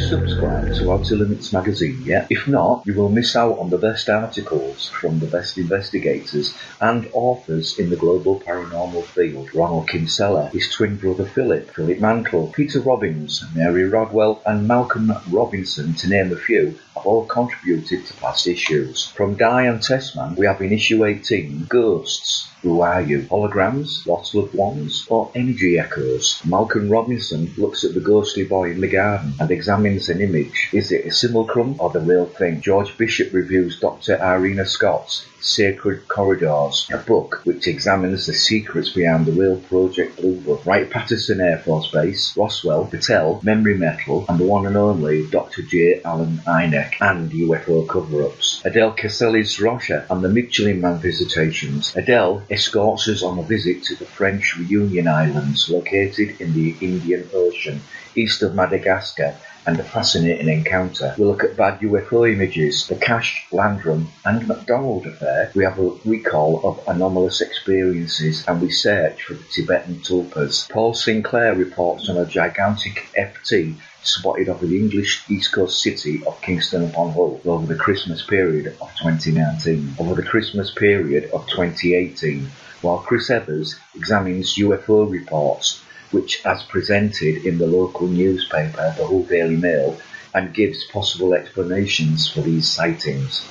subscribed to Outer Limits magazine yet? If not, you will miss out on the best articles from the best investigators and authors in the global paranormal field. Ronald Kinsella, his twin brother Philip Mantle, Peter Robbins, Mary Rodwell and Malcolm Robinson, to name a few, have all contributed to past issues. From Di and Tessman, we have in issue 18, Ghosts. Who are you? Holograms, lost loved ones, or energy echoes? Malcolm Robinson looks at the ghostly boy in the garden and examines an image. Is it a simulacrum or the real thing? George Bishop reviews Dr. Irina Scott's Sacred Corridors, a book which examines the secrets behind the real Project Blue Book. Wright-Patterson Air Force Base, Roswell, Patel, Memory Metal, and the one and only Dr. J. Allen Hynek, and UFO cover-ups. Adele Caselli's Rocha and the Michelin Man visitations. Adele escorts us on a visit to the French Reunion Islands, located in the Indian Ocean, east of Madagascar, and a fascinating encounter. We look at bad UFO images, the Cash, Landrum and MacDonald affair. We have a recall of anomalous experiences, and we search for the Tibetan tulpas. Paul Sinclair reports on a gigantic FT spotted over the English East Coast city of Kingston upon Hull over the Christmas period of 2019. Over the Christmas period of 2018, while Chris Evers examines UFO reports which as presented in the local newspaper, the Hull Daily Mail, and gives possible explanations for these sightings.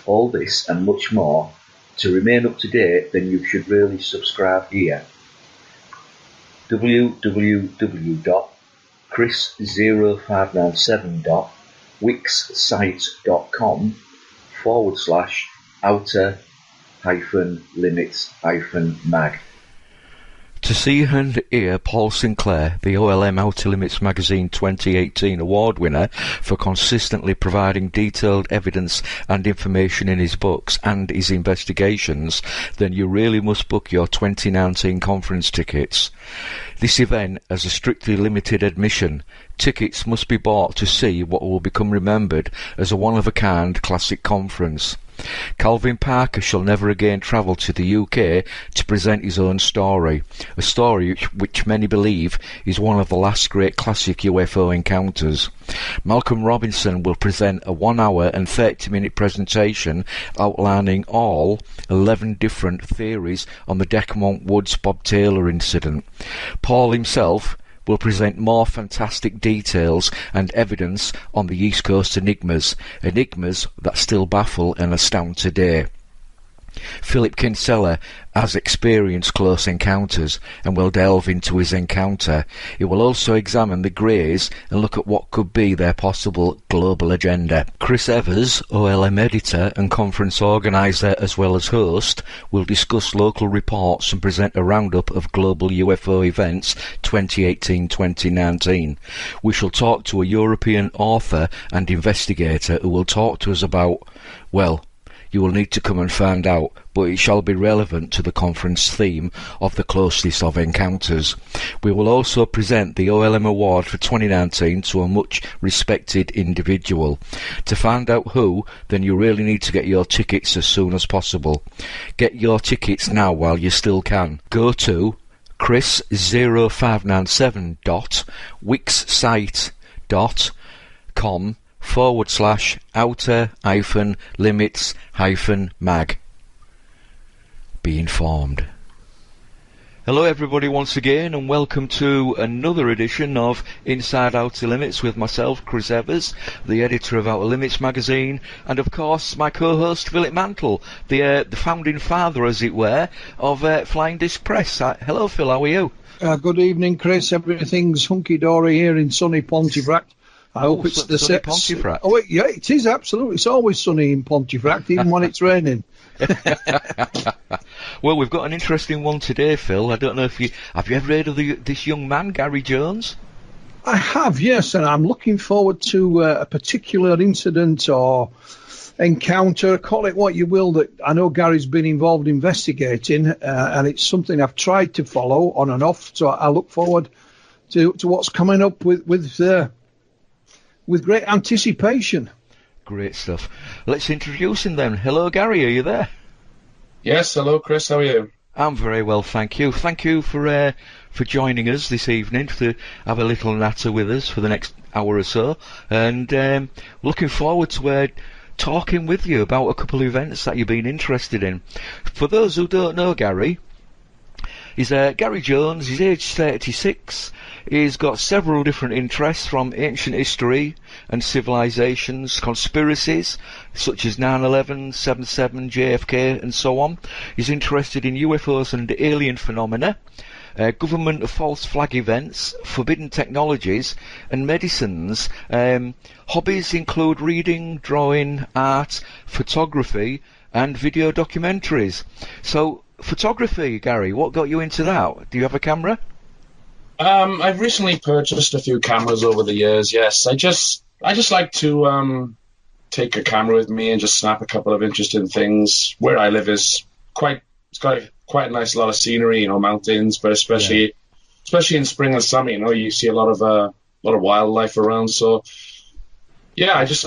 All this and much more. To remain up to date, then you should really subscribe here. www.chris0597.wixsite.com/outer-limits-mag. To see and hear Paul Sinclair, the OLM Outer Limits Magazine 2018 award winner for consistently providing detailed evidence and information in his books and his investigations, then you really must book your 2019 conference tickets. This event has a strictly limited admission. Tickets must be bought to see what will become remembered as a one-of-a-kind classic conference. Calvin Parker shall never again travel to the UK to present his own story, a story which many believe is one of the last great classic UFO encounters. Malcolm Robinson will present a 1 hour and 30-minute presentation outlining all 11 different theories on the Decamont Woods Bob Taylor incident. Paul himself will present more fantastic details and evidence on the East Coast enigmas that still baffle and astound today. Philip Kinsella has experienced close encounters and will delve into his encounter. He will also examine the Greys and look at what could be their possible global agenda. Chris Evers, OLM editor and conference organiser as well as host, will discuss local reports and present a roundup of global UFO events 2018-2019. We shall talk to a European author and investigator who will talk to us about, well, you will need to come and find out, but it shall be relevant to the conference theme of the closest of encounters. We will also present the OLM Award for 2019 to a much respected individual. To find out who, then you really need to get your tickets as soon as possible. Get your tickets now while you still can. Go to chris0597.wixsite.com/outer-limits-mag. Be informed. Hello everybody once again, and welcome to another edition of Inside Outer Limits with myself, Chris Evers, the editor of Outer Limits magazine, and of course my co-host Philip Mantle, the founding father, as it were, of Flying Disc Press. Hello Phil, how are you? Good evening, Chris. Everything's hunky-dory here in sunny Pontefract. I hope it's the sunny Pontefract. Oh, yeah, it is absolutely. It's always sunny in Pontefract, even when it's raining. Well, we've got an interesting one today, Phil. I don't know if have you ever heard of this young man, Gary Jones? I have, yes, and I'm looking forward to a particular incident or encounter, call it what you will, that I know Gary's been involved investigating, and it's something I've tried to follow on and off. So I look forward to what's coming up with great anticipation. Great stuff. Let's introduce him then. Hello, Gary. Are you there? Yes. Hello, Chris. How are you? I'm very well, thank you. Thank you for for joining us this evening to have a little natter with us for the next hour or so, and looking forward to talking with you about a couple of events that you've been interested in. For those who don't know Gary, he's Gary Jones. He's aged 36. He's got several different interests, from ancient history and civilizations, conspiracies such as 9/11, 7/7, JFK, and so on. He's interested in UFOs and alien phenomena, government false flag events, forbidden technologies, and medicines. Hobbies include reading, drawing, art, photography, and video documentaries. So, photography, Gary, what got you into that? Do you have a camera? I've recently purchased a few cameras over the years. Yes, I just like to take a camera with me and just snap a couple of interesting things. Where I live is it's got quite a nice lot of scenery, mountains, but especially in spring and summer, you see a lot of wildlife around. So yeah, I just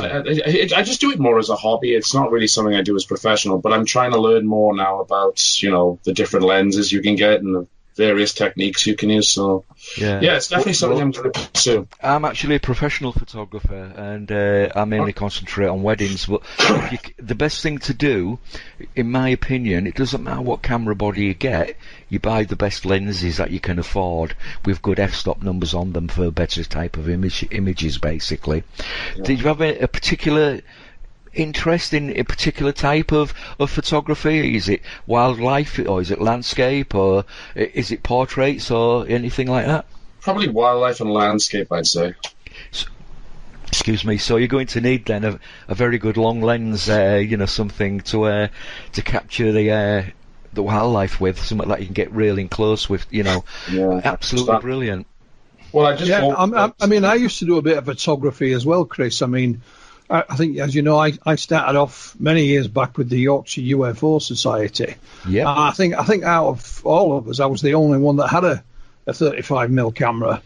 do it more as a hobby. It's not really something I do as professional, but I'm trying to learn more now about the different lenses you can get and the various techniques you can use. So yeah, it's definitely something I'm going to pursue. I'm actually a professional photographer, and I mainly concentrate on weddings. But the best thing to do, in my opinion, it doesn't matter what camera body you get, you buy the best lenses that you can afford with good f-stop numbers on them for a better type of images, basically. Yeah. Did you have a particular interest in a particular type of photography? Is it wildlife, or is it landscape, or is it portraits, or anything like that? Probably wildlife and landscape, I'd say. Excuse me. So you're going to need then a very good long lens, something to capture the wildlife with, something that you can get really close with. Absolutely brilliant. Well, I used to do a bit of photography as well, Chris. I mean, I think, as you know, I started off many years back with the Yorkshire UFO Society. Yeah. I think out of all of us, I was the only one that had a 35mm camera.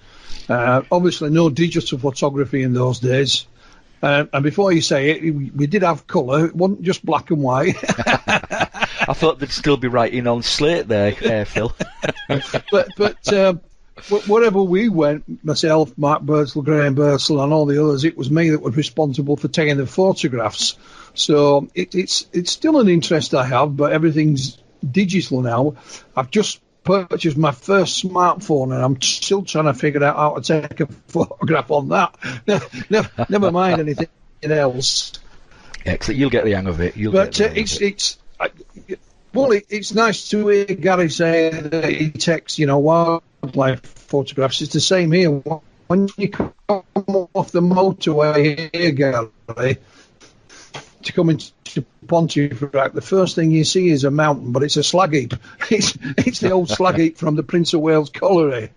Obviously, no digital photography in those days. And before you say it, we did have colour. It wasn't just black and white. I thought they'd still be writing on slate there, Phil. But wherever we went, myself, Mark Birdsall, Graham Birdsall, and all the others, it was me that was responsible for taking the photographs. So it's still an interest I have, but everything's digital now. I've just purchased my first smartphone, and I'm still trying to figure out how to take a photograph on that. Never mind anything else. Excellent. You'll get the hang of it. It's nice to hear Gary say that he takes, wildlife photographs. It's the same here. When you come off the motorway here, Gary, to come into Pontefract, the first thing you see is a mountain, but it's a slag heap. It's the old slag heap from the Prince of Wales colliery.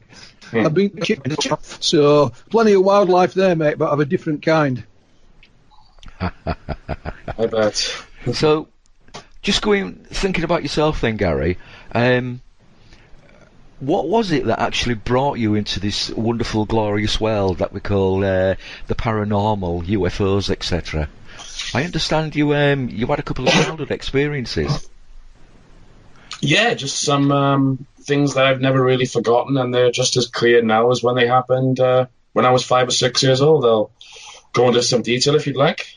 I've been so plenty of wildlife there, mate, but of a different kind. I bet. So, just thinking about yourself then, Gary, what was it that actually brought you into this wonderful, glorious world that we call the paranormal, UFOs, etc.? I understand you had a couple of childhood experiences. Yeah, just some things that I've never really forgotten, and they're just as clear now as when they happened when I was 5 or 6 years old. I'll go into some detail if you'd like.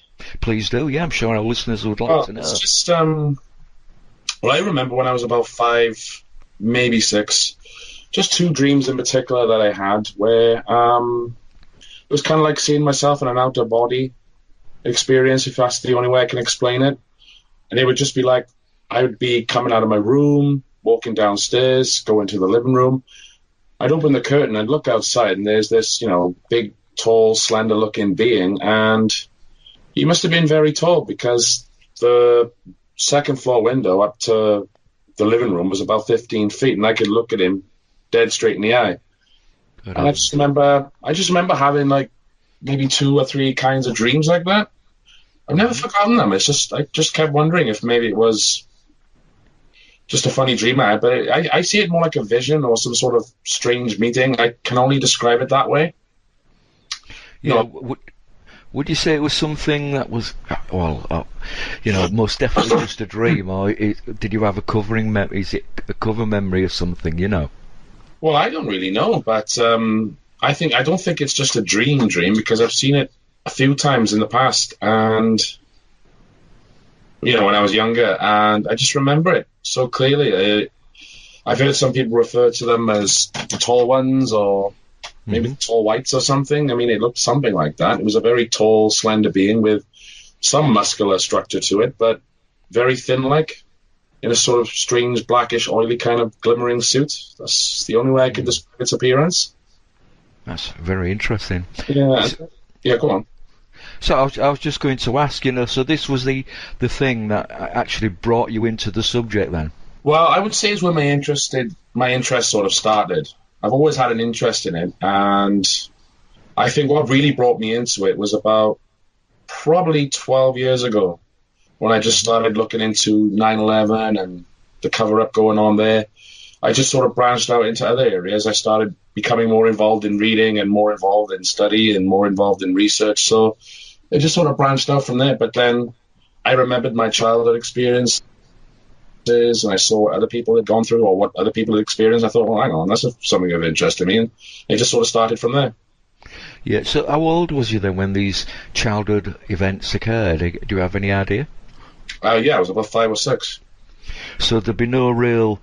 Please do, yeah, I'm sure our listeners would like to know. It's just, I remember when I was about 5, maybe 6, just 2 dreams in particular that I had where it was kind of like seeing myself in an outer body experience, if that's the only way I can explain it. And it would just be like, I would be coming out of my room, walking downstairs, go into the living room. I'd open the curtain and look outside, and there's this, big, tall, slender-looking being, and he must have been very tall because the second floor window up to the living room was about 15 feet, and I could look at him dead straight in the eye. And I just remember having like maybe 2 or 3 kinds of dreams like that. I've never forgotten them. It's just, I just kept wondering if maybe it was just a funny dream I had, but I see it more like a vision or some sort of strange meeting. I can only describe it that way. Yeah. Would you say it was something that was, most definitely just a dream, or did you have a covering memory? Is it a cover memory or something, Well, I don't really know, but I don't think it's just a dream because I've seen it a few times in the past, and when I was younger, and I just remember it so clearly. I've heard some people refer to them as the tall ones, or maybe the tall whites or something. I mean, it looked something like that. It was a very tall, slender being with some muscular structure to it, but very thin-like, in a sort of strange, blackish, oily kind of glimmering suit. That's the only way I could describe its appearance. That's very interesting. Yeah, yeah, go on. So I was just going to ask, so this was the thing that actually brought you into the subject then? Well, I would say it's where my interest sort of started. I've always had an interest in it, and I think what really brought me into it was about probably 12 years ago, when I just started looking into 9/11 and the cover-up going on there. I just sort of branched out into other areas. I started becoming more involved in reading and more involved in study and more involved in research. So it just sort of branched out from there. But then I remembered my childhood experiences, and I saw what other people had gone through or what other people had experienced. I thought, well, hang on, that's something of interest to me. And it just sort of started from there. Yeah, so how old was you then when these childhood events occurred? Do you have any idea? Yeah, I was about 5 or 6. So there'd be no real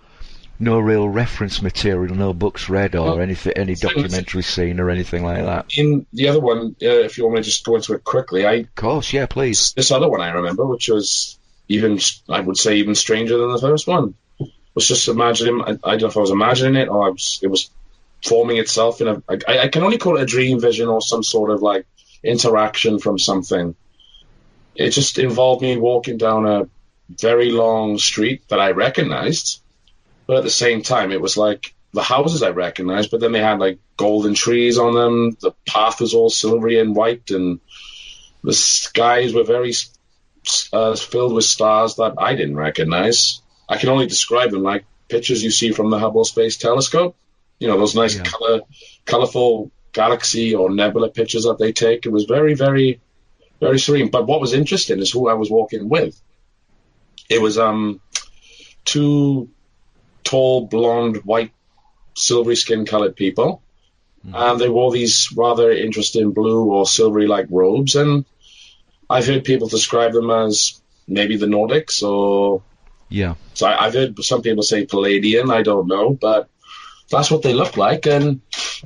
reference material, no books read or anything, any documentary seen or anything like that. In the other one, if you want me to just go into it quickly, Of course, yeah, please. This other one I remember, which was I would say even stranger than the first one, was just imagining. I don't know if I was imagining it or it was forming itself in I can only call it a dream vision or some sort of like interaction from something. It just involved me walking down a very long street that I recognized, but at the same time, it was like the houses I recognized, but then they had like golden trees on them. The path was all silvery and white, and the skies were very filled with stars that I didn't recognize. I can only describe them like pictures you see from the Hubble Space Telescope. Those nice colorful galaxy or nebula pictures that they take. It was very, very, very serene. But what was interesting is who I was walking with. It was two tall, blonde, white, silvery skin-colored people. And they wore these rather interesting blue or silvery-like robes. And I've heard people describe them as maybe the Nordics or... Yeah. So I've heard some people say Palladian, I don't know, but that's what they look like. And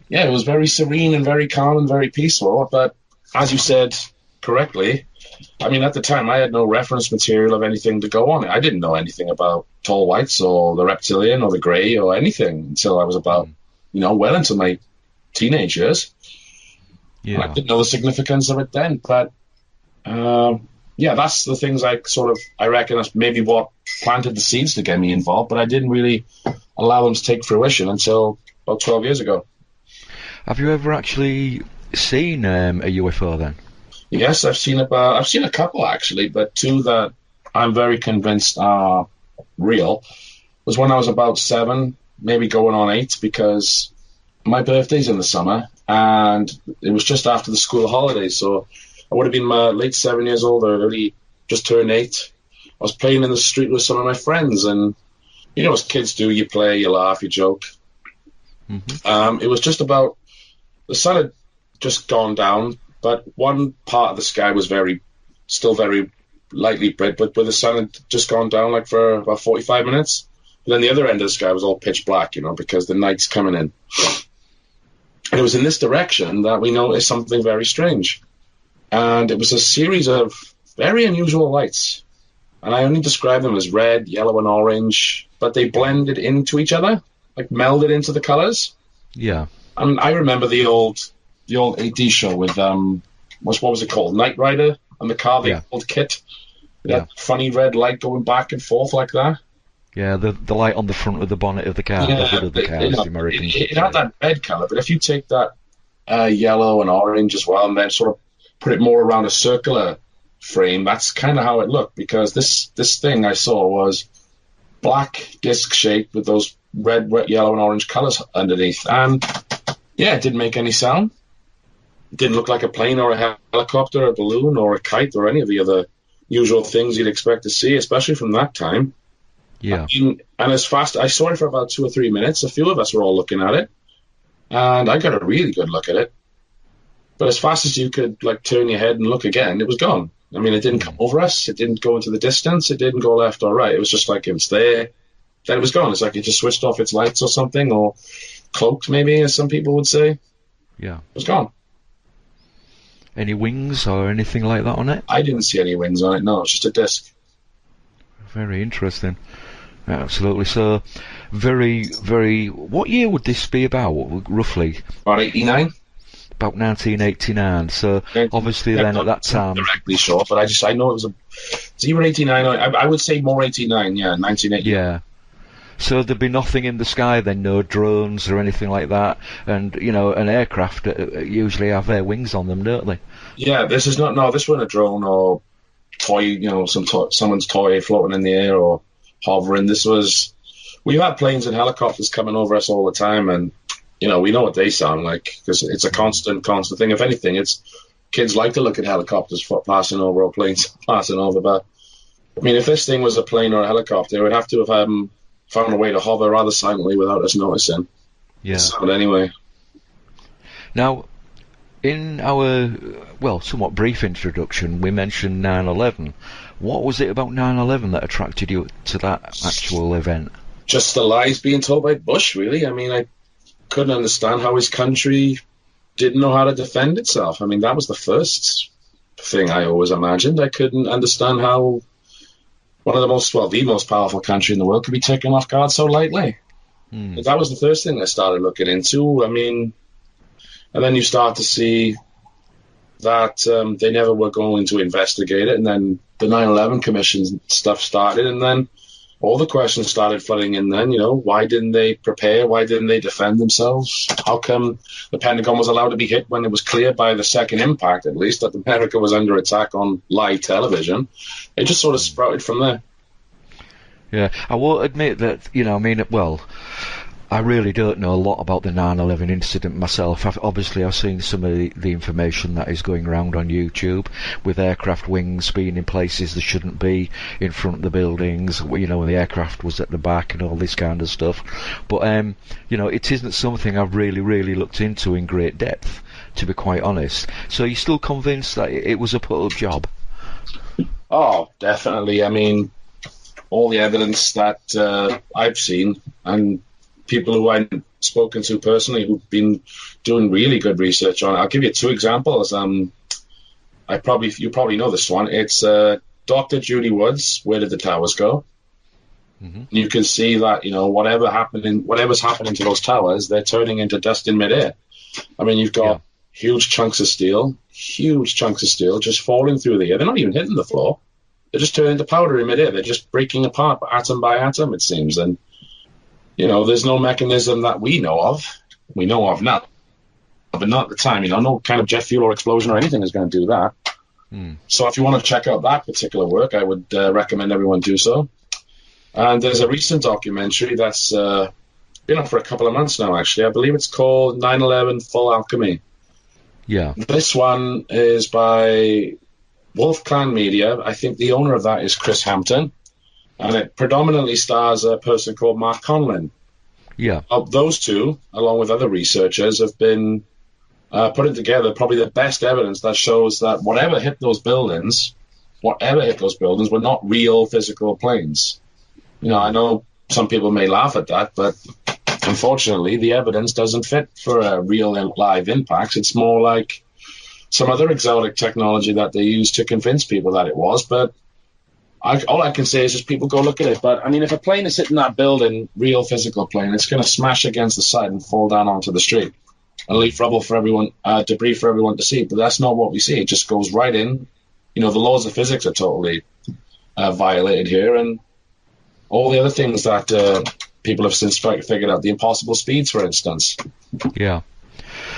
yeah, it was very serene and very calm and very peaceful. But as you said correctly, I mean, at the time, I had no reference material of anything to go on. I didn't know anything about tall whites or the reptilian or the grey or anything until I was about, well into my teenage years. Yeah. I didn't know the significance of it then. But, that's the things I reckon that's maybe what planted the seeds to get me involved. But I didn't really allow them to take fruition until about 12 years ago. Have you ever actually seen a UFO then? Yes, I've seen a couple actually, but two that I'm very convinced are real was when I was about 7, maybe going on 8, because my birthday's in the summer and it was just after the school holidays, so I would have been my late 7 years old or really just turned 8. I was playing in the street with some of my friends, and as kids do, you play, you laugh, you joke. It was just about the sun had just gone down, but one part of the sky was still very lightly lit, but where the sun had just gone down like for about 45 minutes. And then the other end of the sky was all pitch black, because the night's coming in. And it was in this direction that we noticed something very strange. And it was a series of very unusual lights. And I only describe them as red, yellow, and orange, but they blended into each other, like melded into the colors. Yeah. And I remember the old AD show with what was it called? Knight Rider and the car they called Kit. That funny red light going back and forth like that. Yeah, the light on the front of the bonnet of the car, the hood of the car, as the Americans would say. It had that red color, but if you take that yellow and orange as well, and then sort of put it more around a circular frame, that's kind of how it looked. Because this thing I saw was black disc shaped with those red, yellow, and orange colors underneath, and it didn't make any sound. It didn't look like a plane or a helicopter, or a balloon, or a kite, or any of the other usual things you'd expect to see, especially from that time. Yeah. And as fast, I saw it for about 2 or 3 minutes. A few of us were all looking at it, and I got a really good look at it. But as fast as you could like turn your head and look again, it was gone. I mean, it didn't come over us. It didn't go into the distance. It didn't go left or right. It was just like it was there. Then it was gone. It's like it just switched off its lights or something, or cloaked maybe, as some people would say. Yeah. It was gone. Any wings or anything like that on it? I didn't see any wings on it. No, it's just a disc. Very interesting. Absolutely. So, very, very. What year would this be about, roughly? About 89. About 1989. So, obviously, Yeah, then not at that time. directly sure, but I know it was it's either 89 or I would say more 89. Yeah, 1980. Yeah. So there'd be nothing in the sky then, no drones or anything like that, and an aircraft usually have their wings on them, don't they? Yeah, this wasn't a drone or toy, someone's toy floating in the air or hovering. We've had planes and helicopters coming over us all the time, and we know what they sound like because it's a constant thing. If anything, it's kids like to look at helicopters passing over or planes passing over. But I mean, if this thing was a plane or a helicopter, it would have to have found a way to hover rather silently without us noticing. Yeah. But anyway. Now, in our, somewhat brief introduction, we mentioned 9/11. What was it about 9/11 that attracted you to that actual event? Just the lies being told by Bush, really. I mean, I couldn't understand how his country didn't know how to defend itself. I mean, that was the first thing I always imagined. I couldn't understand how one of the most powerful country in the world could be taken off guard so lightly. That was the first thing I started looking into. I mean, and then you start to see that they never were going to investigate it, and then the 9/11 Commission stuff started, and then all the questions started flooding in then, why didn't they prepare? Why didn't they defend themselves? How come the Pentagon was allowed to be hit when it was clear by the second impact, at least, that America was under attack on live television? It just sort of sprouted from there. Yeah, I will admit that, I really don't know a lot about the 9/11 incident myself. I've seen some of the information that is going around on YouTube with aircraft wings being in places they shouldn't be, in front of the buildings, when the aircraft was at the back and all this kind of stuff. But, it isn't something I've really, really looked into in great depth, to be quite honest. So you're still convinced that it was a put-up job? Oh, definitely. I mean, all the evidence that I've seen and people who I've spoken to personally who've been doing really good research on it. I'll give you 2 examples. You probably know this one. It's Dr. Judy Woods, Where Did the Towers Go? Mm-hmm. You can see that, whatever's happening to those towers, they're turning into dust in midair. I mean, you've got huge chunks of steel just falling through the air. They're not even hitting the floor. They're just turning into powder in midair. They're just breaking apart atom by atom, it seems. And there's no mechanism that we know of. We know of now, but not at the time. No kind of jet fuel or explosion or anything is going to do that. So if you want to check out that particular work, I would recommend everyone do so. And there's a recent documentary that's been up for a couple of months now, actually. I believe it's called 9/11 Full Alchemy. Yeah. This one is by Wolf Clan Media. I think the owner of that is Chris Hampton. And it predominantly stars a person called Mark Conlon. Yeah. Those two, along with other researchers, have been putting together probably the best evidence that shows that whatever hit those buildings were not real physical planes. I know some people may laugh at that, but unfortunately, the evidence doesn't fit for a real live impact. It's more like some other exotic technology that they use to convince people that it was, but all I can say is just people go look at it. But, I mean, if a plane is hitting that building, real physical plane, it's going to smash against the side and fall down onto the street and leave rubble for everyone, debris for everyone to see. But that's not what we see. It just goes right in. The laws of physics are totally violated here. And all the other things that people have since figured out, the impossible speeds, for instance. Yeah.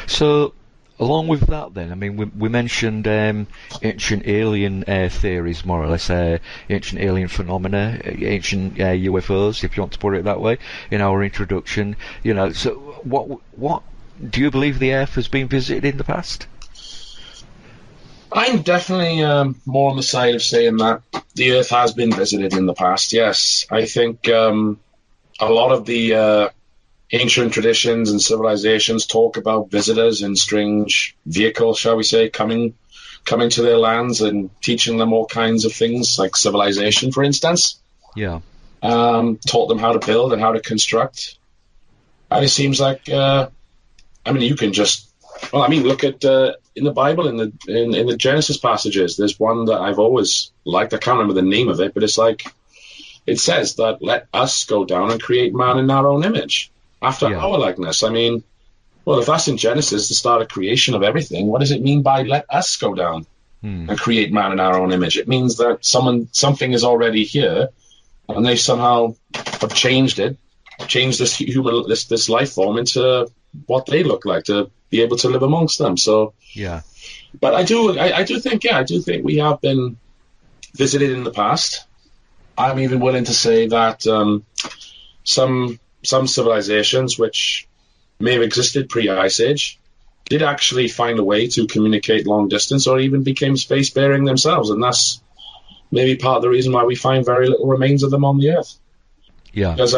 So, along with that, then, I mean, we mentioned ancient alien theories, more or less, ancient alien phenomena, ancient UFOs, if you want to put it that way, in our introduction. So what do you believe the Earth has been visited in the past? I'm definitely more on the side of saying that the Earth has been visited in the past, yes. I think a lot of the ancient traditions and civilizations talk about visitors in strange vehicles, shall we say, coming to their lands and teaching them all kinds of things, like civilization, for instance. Yeah. Taught them how to build and how to construct. And it seems like, you can just, look at in the Bible, in the Genesis passages. There's one that I've always liked. I can't remember the name of it, but it's like it says that let us go down and create man in our own image, after our likeness. If that's in Genesis, the start of creation of everything, what does it mean by let us go down and create man in our own image? It means that something is already here, and they somehow have changed this life form into what they look like to be able to live amongst them. So yeah, but I do think we have been visited in the past. I'm even willing to say that some civilizations which may have existed pre-Ice Age did actually find a way to communicate long distance, or even became space-faring themselves, and that's maybe part of the reason why we find very little remains of them on the Earth. Yeah, because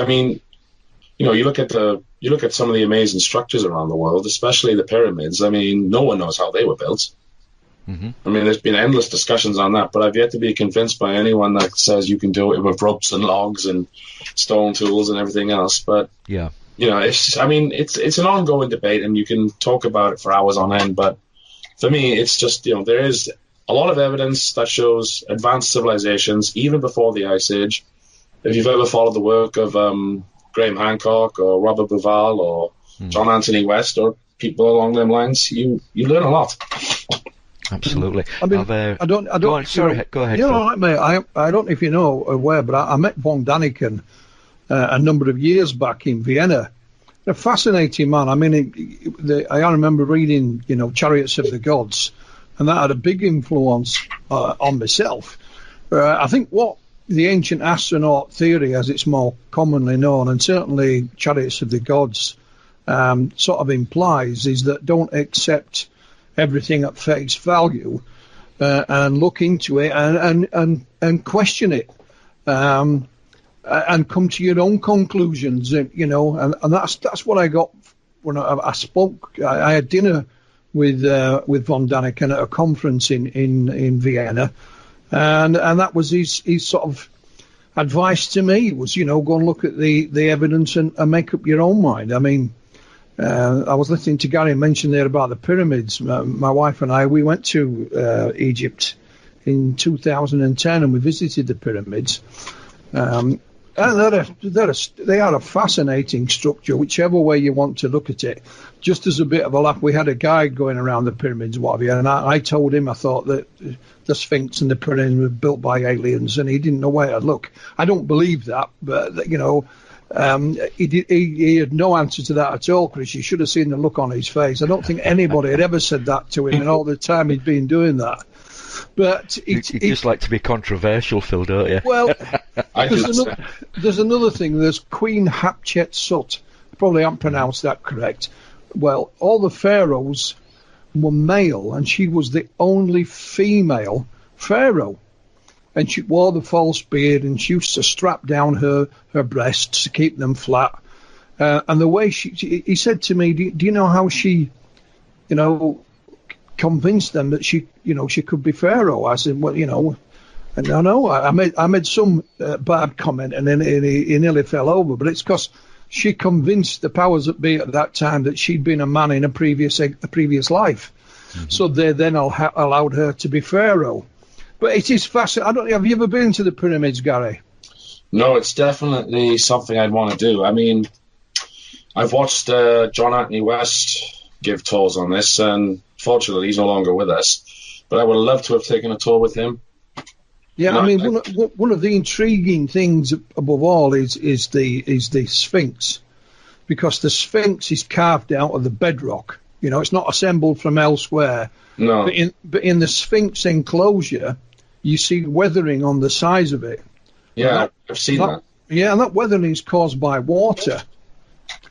you look at some of the amazing structures around the world, especially the pyramids. No one knows how they were built. Mm-hmm. There's been endless discussions on that, but I've yet to be convinced by anyone that says you can do it with ropes and logs and stone tools and everything else. But yeah, it's an ongoing debate, and you can talk about it for hours on end. But for me, it's just, there is a lot of evidence that shows advanced civilizations even before the Ice Age. If you've ever followed the work of Graham Hancock or Robert Bauval or John Anthony West or people along them lines, you learn a lot. Absolutely. I don't. Go on, sorry, go ahead. All right, mate. I don't know if you know aware, but I met von Daniken a number of years back in Vienna. A fascinating man. I remember reading, Chariots of the Gods, and that had a big influence on myself. I think what the ancient astronaut theory, as it's more commonly known, and certainly Chariots of the Gods sort of implies, is that don't accept everything at face value and look into it and question it and come to your own conclusions, and that's what I got when I spoke. I had dinner with von Daniken at a conference in Vienna, and that was his sort of advice to me was, go and look at the evidence and make up your own mind. I was listening to Gary mention there about the pyramids. My wife and I, we went to Egypt in 2010 and we visited the pyramids. And they are a fascinating structure, whichever way you want to look at it. Just as a bit of a laugh, we had a guide going around the pyramids, what have you, and I told him I thought that the Sphinx and the pyramids were built by aliens, and he didn't know where to look. I don't believe that, but he had no answer to that at all, Chris. You should have seen the look on his face. I don't think anybody had ever said that to him in all the time he'd been doing that. But you just like to be controversial, Phil, don't you? Well, there's another thing. There's Queen Hatshepsut. Probably haven't pronounced that correct. Well, all the pharaohs were male, and she was the only female pharaoh. And she wore the false beard, and she used to strap down her breasts to keep them flat. And the way he said to me, do you know how she, convinced them that she could be pharaoh? I said, well, and no, I made some bad comment, and then he nearly fell over. But it's because she convinced the powers that be at that time that she'd been a man in a previous life. Mm-hmm. So they then allowed her to be pharaoh. But it is fascinating. Have you ever been to the pyramids, Gary? No, it's definitely something I'd want to do. I've watched John Anthony West give tours on this, and fortunately he's no longer with us. But I would love to have taken a tour with him. Yeah, one of the intriguing things above all is the Sphinx, because the Sphinx is carved out of the bedrock. It's not assembled from elsewhere. No. But in the Sphinx enclosure, you see weathering on the sides of it. Yeah, I've seen that. Yeah, and that weathering is caused by water.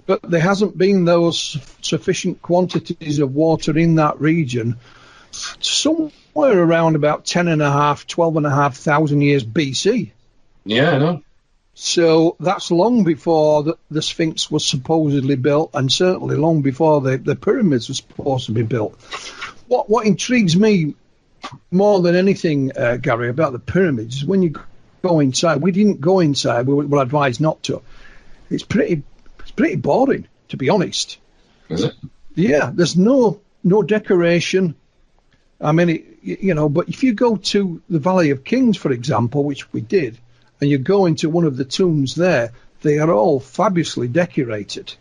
But there hasn't been those sufficient quantities of water in that region somewhere we're around about 12,500 years BC. Yeah, I know. So that's long before the Sphinx was supposedly built, and certainly long before the pyramids were supposed to be built. What intrigues me more than anything, Gary, about the pyramids is when you go inside. We didn't go inside. We were advised not to. It's pretty boring, to be honest. Is it? Yeah, there's no decoration. I mean, but if you go to the Valley of Kings, for example, which we did, and you go into one of the tombs there, they are all fabulously decorated.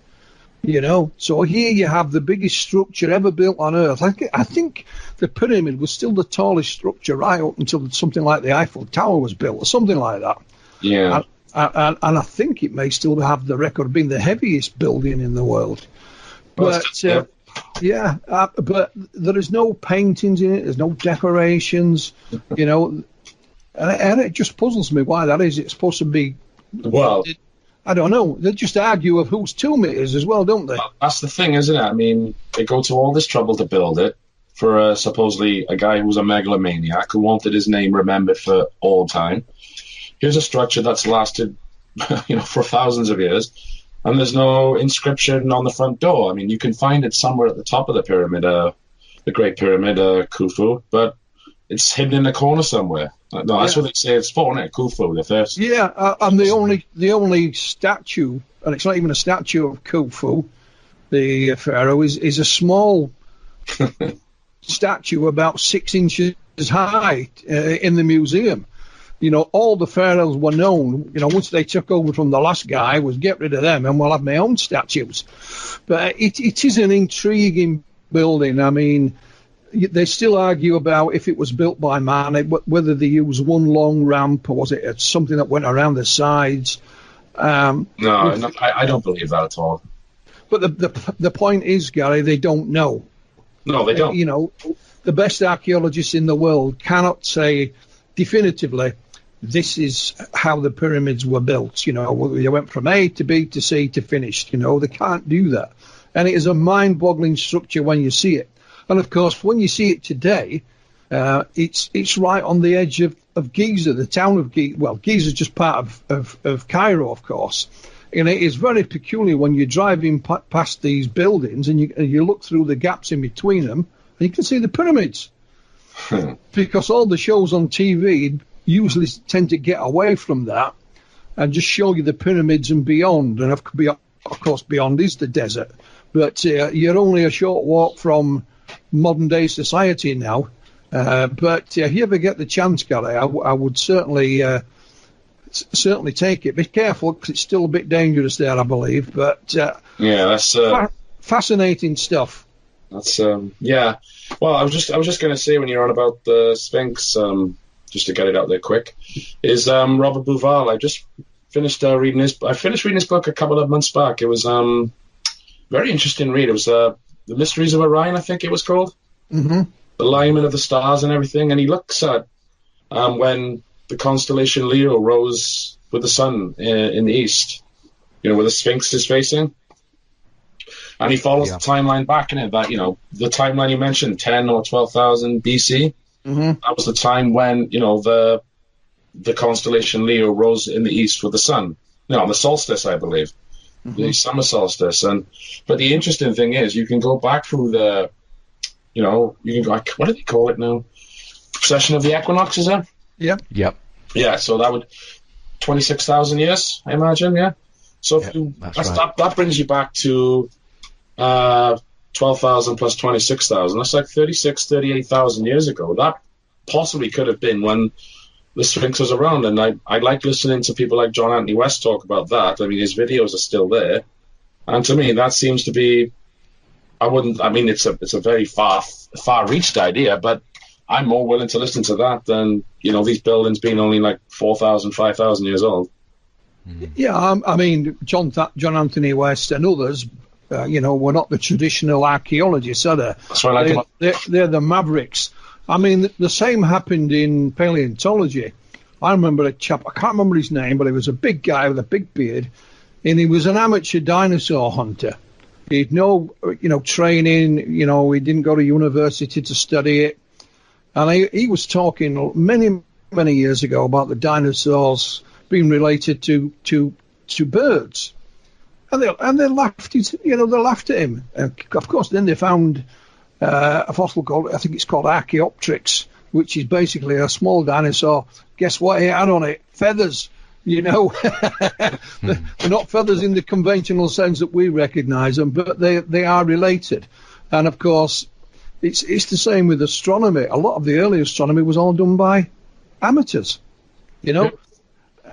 So here you have the biggest structure ever built on Earth. I think the pyramid was still the tallest structure right up until something like the Eiffel Tower was built, or something like that. Yeah. And I think it may still have the record of being the heaviest building in the world. But but there is no paintings in it. There's no decorations. And it just puzzles me why that is. It's supposed to be. Well, I don't know. They just argue of whose tomb it is as well, don't they? That's the thing, isn't it? I mean, they go to all this trouble to build it for supposedly a guy who was a megalomaniac who wanted his name remembered for all time. Here's a structure that's lasted, for thousands of years, and there's no inscription on the front door. I mean, you can find it somewhere at the top of the pyramid, the Great Pyramid, Khufu, but it's hidden in a corner somewhere. No, that's what they say it's for, isn't it? Khufu, the first. Yeah, and the only statue, and it's not even a statue of Khufu, the pharaoh, is a small statue about 6 inches high in the museum. All the pharaohs were known, once they took over from the last guy, was get rid of them and we'll have my own statues. But it is an intriguing building. I mean, they still argue about if it was built by man, whether they used one long ramp or was it something that went around the sides. No, I don't believe that at all. But the point is, Gary, they don't know. No, they don't. The best archaeologists in the world cannot say definitively this is how the pyramids were built. They went from A to B to C to finished. They can't do that. And it is a mind-boggling structure when you see it. And, of course, when you see it today, it's right on the edge of Giza, the town of Giza. Well, Giza is just part of Cairo, of course. And it is very peculiar when you're driving past these buildings and you look through the gaps in between them, and you can see the pyramids. Because all the shows on TV usually tend to get away from that and just show you the pyramids and beyond. And, of course, beyond is the desert. But you're only a short walk from modern-day society now. But if you ever get the chance, Gary, I would certainly take it. Be careful, because it's still a bit dangerous there, I believe. But that's fascinating stuff. That's yeah. Well, I was just going to say, when you're on about the Sphinx, just to get it out there quick, is Robert Bouval. I just finished reading his. I finished reading his book a couple of months back. It was very interesting read. It was The Mysteries of Orion, I think it was called. Mm-hmm. The alignment of the stars and everything. And he looks at when the constellation Leo rose with the sun in the east, where the Sphinx is facing. And he follows the timeline back in it, that, the timeline you mentioned, 10 or 12,000 BC. Mm-hmm. That was the time when, the constellation Leo rose in the east with the sun. On the solstice, I believe. Mm-hmm. The summer solstice. But the interesting thing is, you can go back through the, you can go, what do they call it now? Precession of the equinoxes, there? Yeah. Yep. Yeah, so that would 26,000 years, I imagine, yeah. So that brings you back to 12,000 plus 26,000. That's like 38,000 years ago. That possibly could have been when the Sphinx was around, and I like listening to people like John Anthony West talk about that. I mean, his videos are still there, and to me, that seems to be. It's a very far-reached idea, but I'm more willing to listen to that than these buildings being only like 4,000, 5,000 years old. Yeah, I mean, John Anthony West and others, were not the traditional archaeologists, are they? That's what I like. They're the mavericks. I mean, the same happened in paleontology. I remember a chap, I can't remember his name, but he was a big guy with a big beard, and he was an amateur dinosaur hunter. He'd no, training, he didn't go to university to study it. and he was talking many years ago about the dinosaurs being related to birds, and they laughed. They laughed at him. Of course, then they found a fossil called, I think it's called Archaeopteryx, which is basically a small dinosaur. Guess what it had on it? Feathers. They're not feathers in the conventional sense that we recognise them, but they are related. And of course, it's the same with astronomy. A lot of the early astronomy was all done by amateurs,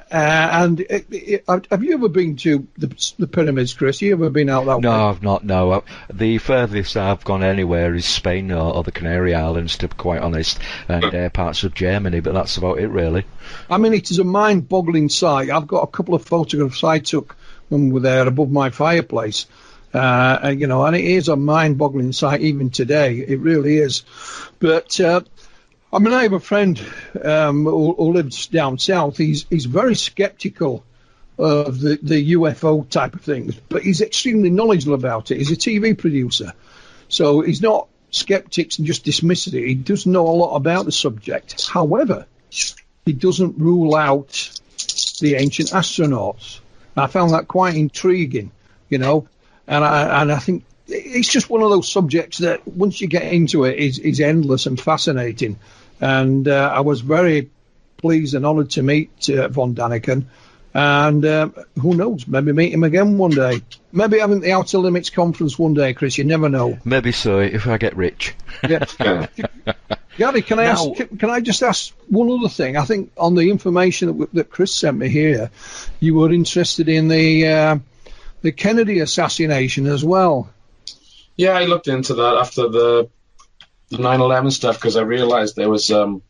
And have you ever been to the pyramids, Chris? You ever been out that way? No, I've not. No, the furthest I've gone anywhere is Spain or the Canary Islands, to be quite honest, and parts of Germany. But that's about it, really. I mean, it is a mind-boggling sight. I've got a couple of photographs I took when we were there above my fireplace, and it is a mind-boggling sight even today. It really is. But I have a friend who lives down south. He's very sceptical of the UFO type of things, but he's extremely knowledgeable about it. He's a TV producer, so he's not skeptics and just dismisses it. He does know a lot about the subject. However, he doesn't rule out the ancient astronauts. I found that quite intriguing, and I think it's just one of those subjects that once you get into it is endless and fascinating. And I was very pleased and honoured to meet von Daniken. And who knows, maybe meet him again one day. Maybe having the Outer Limits conference one day, Chris. You never know. Maybe so, if I get rich. Yeah. Gary, can I just ask one other thing? I think on the information that Chris sent me here, you were interested in the Kennedy assassination as well. Yeah, I looked into that after the 9/11 stuff because I realized there was some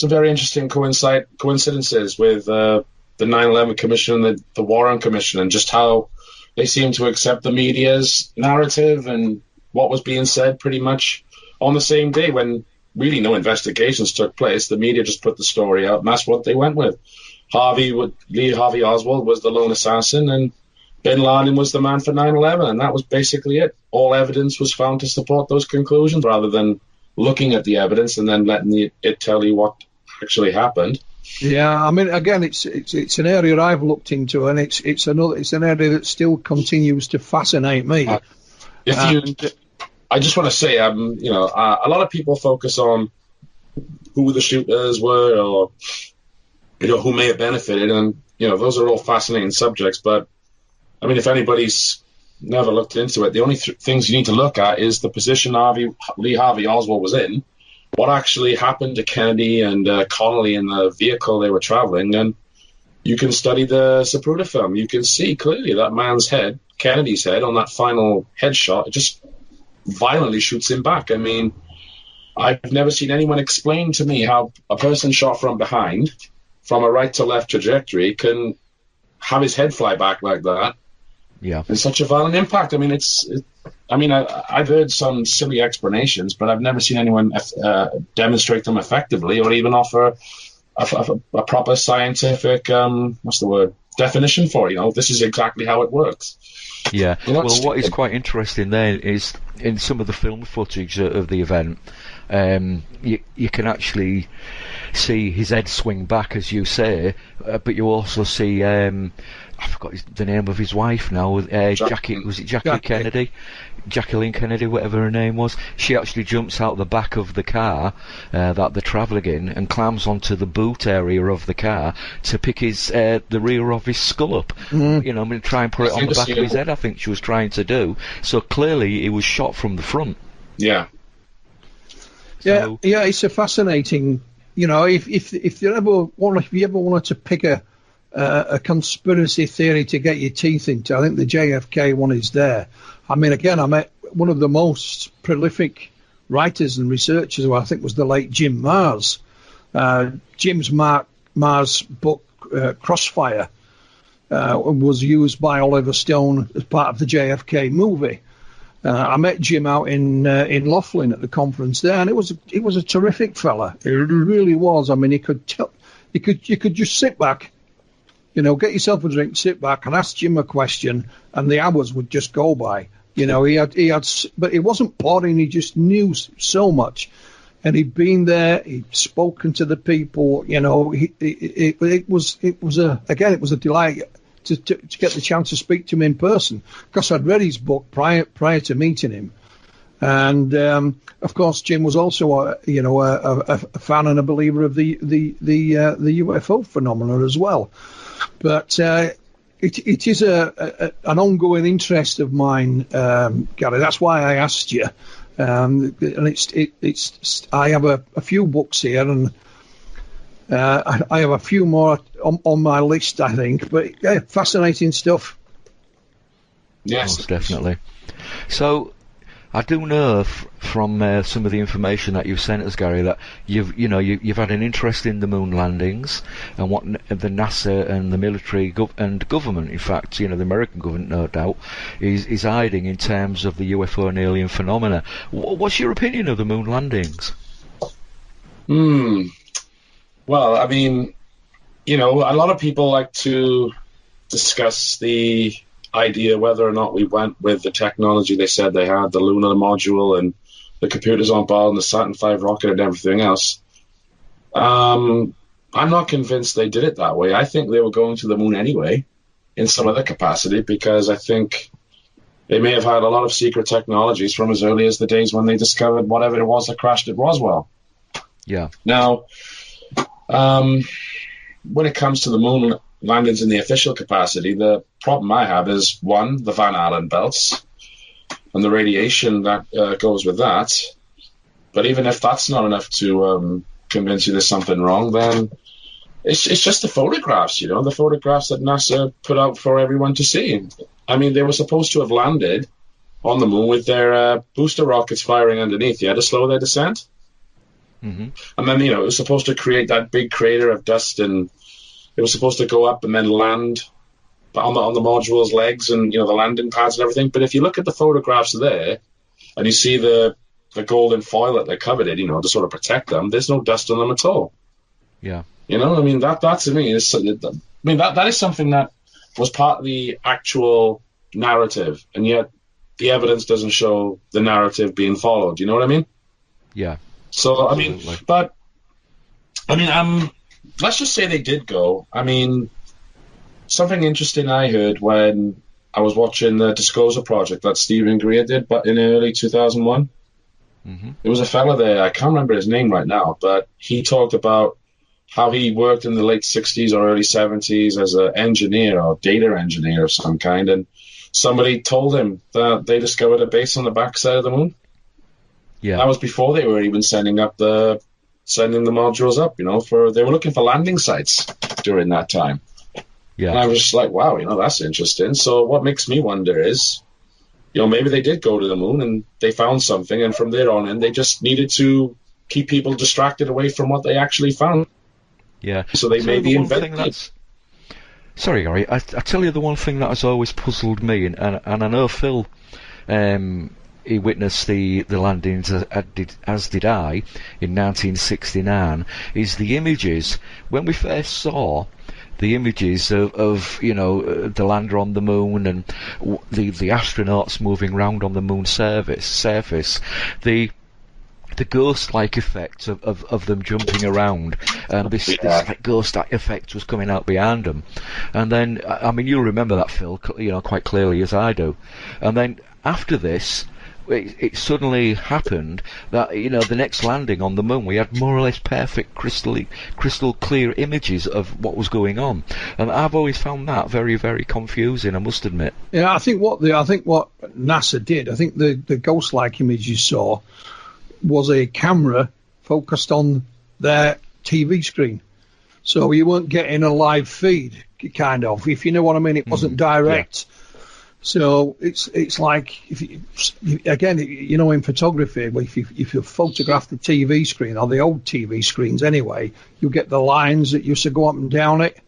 very interesting coincidences with the 9/11 Commission and the Warren Commission, and just how they seem to accept the media's narrative and what was being said pretty much on the same day when really no investigations took place. The media just put the story out, and that's what they went with. Lee Harvey Oswald was the lone assassin, and Bin Laden was the man for 9/11, and that was basically it. All evidence was found to support those conclusions, rather than looking at the evidence and then letting it tell you what actually happened. Yeah, I mean, again, it's an area I've looked into, and it's an area that still continues to fascinate me. I just want to say, a lot of people focus on who the shooters were, or who may have benefited, and those are all fascinating subjects, but I mean, if anybody's never looked into it, the only things you need to look at is the position Lee Harvey Oswald was in, what actually happened to Kennedy and Connolly in the vehicle they were traveling, and you can study the Zapruder film. You can see clearly that man's head, Kennedy's head, on that final headshot, it just violently shoots him back. I mean, I've never seen anyone explain to me how a person shot from behind, from a right to left trajectory, can have his head fly back like that. Yeah, it's such a violent impact. I mean, I've heard some silly explanations, but I've never seen anyone demonstrate them effectively, or even offer a proper scientific definition for it. This is exactly how it works. Yeah. Well, what is quite interesting there is in some of the film footage of the event, you can actually see his head swing back, as you say, but you also see I forgot the name of his wife now. Jackie Kennedy? Jacqueline Kennedy, whatever her name was. She actually jumps out the back of the car that they're travelling in and climbs onto the boot area of the car to pick the rear of his skull up. Try and put it on the back of his head, I think she was trying to do. So clearly he was shot from the front. Yeah. So, yeah, it's a fascinating. If you ever wanted to pick a conspiracy theory to get your teeth into, I think the JFK one is there. I mean, again, I met one of the most prolific writers and researchers, who I think was the late Jim Mars. Jim's Mars book, Crossfire, was used by Oliver Stone as part of the JFK movie. I met Jim out in Laughlin at the conference there, and he was a terrific fella. He really was. I mean, you could just sit back, get yourself a drink, sit back, and ask Jim a question, and the hours would just go by. He had, but he wasn't boring. He just knew so much, and he'd been there. He'd spoken to the people. You know, it was a delight to get the chance to speak to him in person, because I'd read his book prior to meeting him. And of course, Jim was also a fan and a believer of the UFO phenomena as well. But it is an ongoing interest of mine, Gary. That's why I asked you. And it's I have a few books here, and I have a few more on my list, I think. But yeah, fascinating stuff. Yes, most definitely. So, I do know from some of the information that you've sent us, Gary, that you've had an interest in the moon landings and what the NASA and the military and government, in fact, the American government, no doubt, is hiding in terms of the UFO and alien phenomena. What's your opinion of the moon landings? Well, I mean, a lot of people like to discuss the idea whether or not we went with the technology they said they had, the lunar module and the computers on board and the Saturn V rocket and everything else. I'm not convinced they did it that way. I think they were going to the moon anyway in some other capacity, because I think they may have had a lot of secret technologies from as early as the days when they discovered whatever it was that crashed at Roswell. Yeah. Now, when it comes to the moon landings in the official capacity, the problem I have is, one, the Van Allen belts and the radiation that goes with that. But even if that's not enough to convince you there's something wrong, then it's just the photographs, the photographs that NASA put out for everyone to see. I mean, they were supposed to have landed on the moon with their booster rockets firing underneath, to slow their descent. Mm-hmm. And then, it was supposed to create that big crater of dust, and it was supposed to go up and then land on the module's legs and, the landing pads and everything. But if you look at the photographs there and you see the golden foil that they covered it, to sort of protect them, there's no dust on them at all. Yeah. I mean, that to me is, that is something that was part of the actual narrative, and yet the evidence doesn't show the narrative being followed. You know what I mean? Yeah. So, Absolutely. Let's just say they did go. I mean, something interesting I heard when I was watching the Disclosure Project that Stephen Greer did, but in early 2001. Mm-hmm. There was a fella there, I can't remember his name right now, but he talked about how he worked in the late 60s or early 70s as an engineer or data engineer of some kind, and somebody told him that they discovered a base on the backside of the moon. Yeah. That was before they were even sending the modules up, they were looking for landing sites during that time. Yeah. And I was just like, wow, that's interesting. So what makes me wonder is, maybe they did go to the moon and they found something, and from there on in, they just needed to keep people distracted away from what they actually found. Yeah. So they made the invention. Sorry, Gary, I tell you the one thing that has always puzzled me, and I know Phil, he witnessed the landings, as did I, in 1969, is the images. When we first saw the images of the lander on the moon and the astronauts moving around on the moon's surface, the ghost-like effect of them jumping around, this like ghost-like effect was coming out behind them. And then, I mean, you'll remember that, Phil, quite clearly as I do. And then after this, it suddenly happened that, the next landing on the moon, we had more or less perfect, crystal clear images of what was going on. And I've always found that very, very confusing, I must admit. Yeah, I think what NASA did, I think the ghost-like image you saw was a camera focused on their TV screen. So you weren't getting a live feed, kind of, if you know what I mean. It wasn't direct. Yeah. So it's like, again, in photography, if you photograph the TV screen, or the old TV screens anyway, you get the lines that used to go up and down it.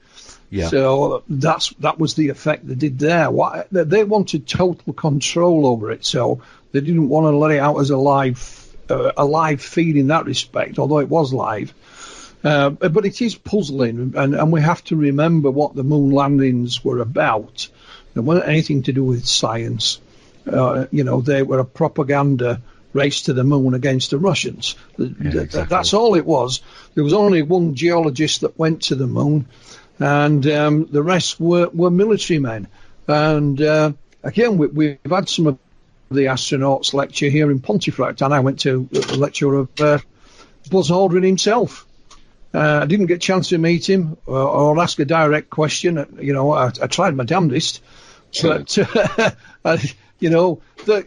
Yeah. So that was the effect they did there. They wanted total control over it, so they didn't want to let it out as a live feed in that respect, although it was live. But it is puzzling, and we have to remember what the moon landings were about. They weren't anything to do with science. They were a propaganda race to the moon against the Russians. Exactly. That's all it was. There was only one geologist that went to the moon, and the rest were military men. And again, we've had some of the astronauts lecture here in Pontefract, and I went to a lecture of Buzz Aldrin himself. I didn't get a chance to meet him or ask a direct question. I tried my damnedest, but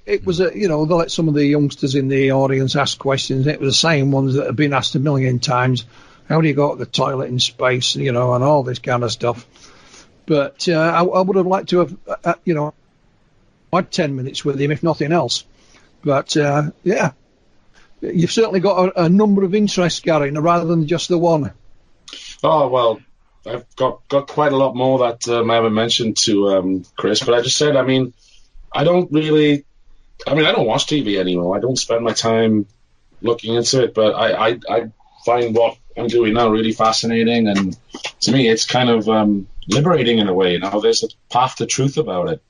it was they let some of the youngsters in the audience ask questions. It was the same ones that have been asked a million times. How do you go to the toilet in space? And all this kind of stuff. But I would have liked to have, had 10 minutes with him, if nothing else. But you've certainly got a number of interests, Gary, rather than just the one. Oh, well, I've got quite a lot more that I haven't mentioned to Chris, but I just said, I don't watch TV anymore. I don't spend my time looking into it, but I find what I'm doing now really fascinating, and to me it's kind of liberating in a way. There's a path to truth about it.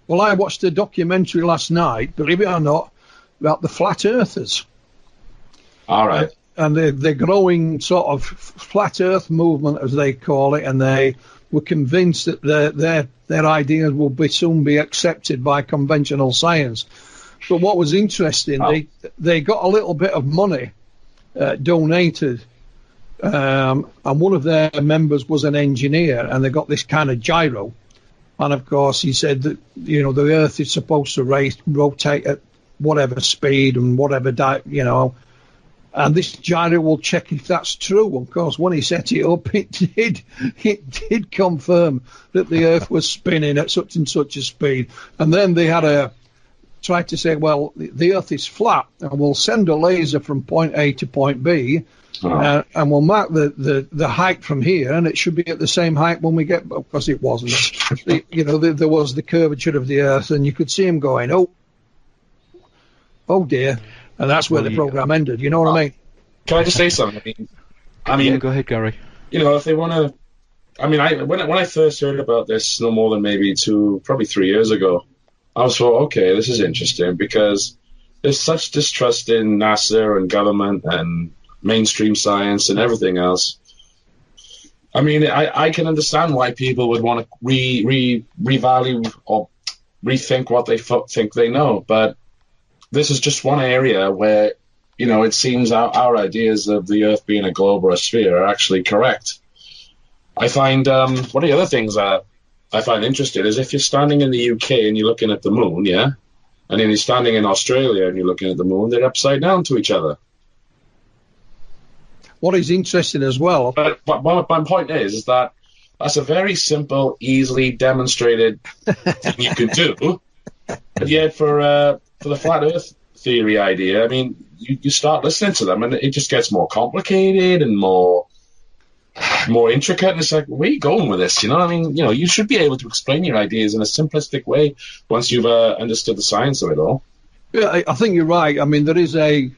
Well, I watched a documentary last night, believe it or not, about the flat earthers. All right. And the growing sort of flat earth movement, as they call it, and they were convinced that their ideas will soon be accepted by conventional science. But what was interesting, they got a little bit of money donated, and one of their members was an engineer, and they got this kind of gyro. And of course, he said that the Earth is supposed to rotate at whatever speed and whatever and this gyro will check if that's true. Of course, when he set it up, it did confirm that the Earth was spinning at such and such a speed. And then they had tried to say, well, the Earth is flat, and we'll send a laser from point A to point B, and we'll mark the height from here, and it should be at the same height when we get. Of course, it wasn't. There was the curvature of the Earth, and you could see him going, oh dear. And that's where the program ended. You know what I mean? Can I just say something? Yeah, go ahead, Gary. If they want to, when I first heard about this, no more than probably 3 years ago, I was thought, okay, this is interesting because there's such distrust in NASA and government and mainstream science and everything else. I can understand why people would want to revalue or rethink what they think they know, but this is just one area where, it seems our ideas of the Earth being a globe or a sphere are actually correct. I find one of the other things that I find interesting is if you're standing in the UK and you're looking at the moon, yeah, and then you're standing in Australia and you're looking at the moon, they're upside down to each other. What is interesting as well. But my point is that that's a very simple, easily demonstrated thing you can do. But yet for the flat Earth theory idea, you start listening to them and it just gets more complicated and more intricate, and it's like, where are you going with this? You should be able to explain your ideas in a simplistic way once you've understood the science of it all. Yeah, I think you're right. There is a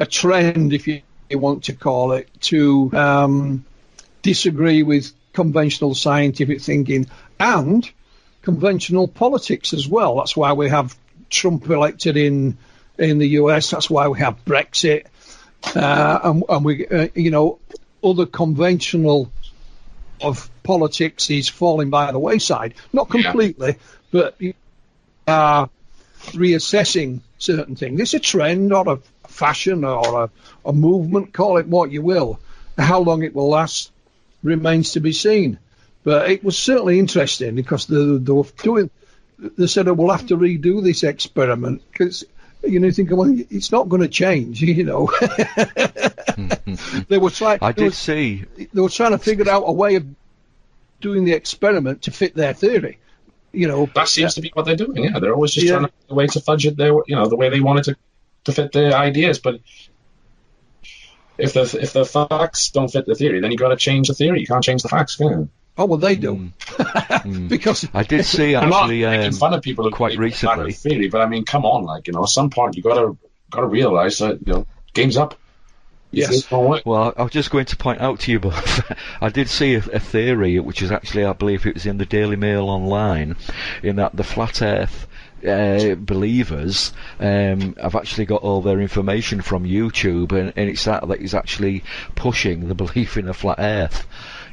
trend, if you want to call it, to disagree with conventional scientific thinking and conventional politics as well. That's why we have Trump elected in the US. That's why we have Brexit, and we other conventional of politics is falling by the wayside. Not completely, but reassessing certain things. It's a trend or a fashion or a movement. Call it what you will. How long it will last remains to be seen. But it was certainly interesting because they said, we'll have to redo this experiment because, think, well, it's not going to change, They were trying. They were trying to figure out a way of doing the experiment to fit their theory. That seems to be what they're doing. Yeah, they're always just trying to find a way to fudge it the way they wanted to fit their ideas. But if the facts don't fit the theory, then you got to change the theory. You can't change the facts, can you? Oh, well, they do. Because I did see, I'm actually, not making fun of people quite recently. Theory, but come on, at some point you got to realize that game's up. Yes. Well, I was just going to point out to you both, I did see a theory, which is actually, I believe it was in the Daily Mail online, in that the flat Earth believers have actually got all their information from YouTube, and it's that is actually pushing the belief in a flat Earth.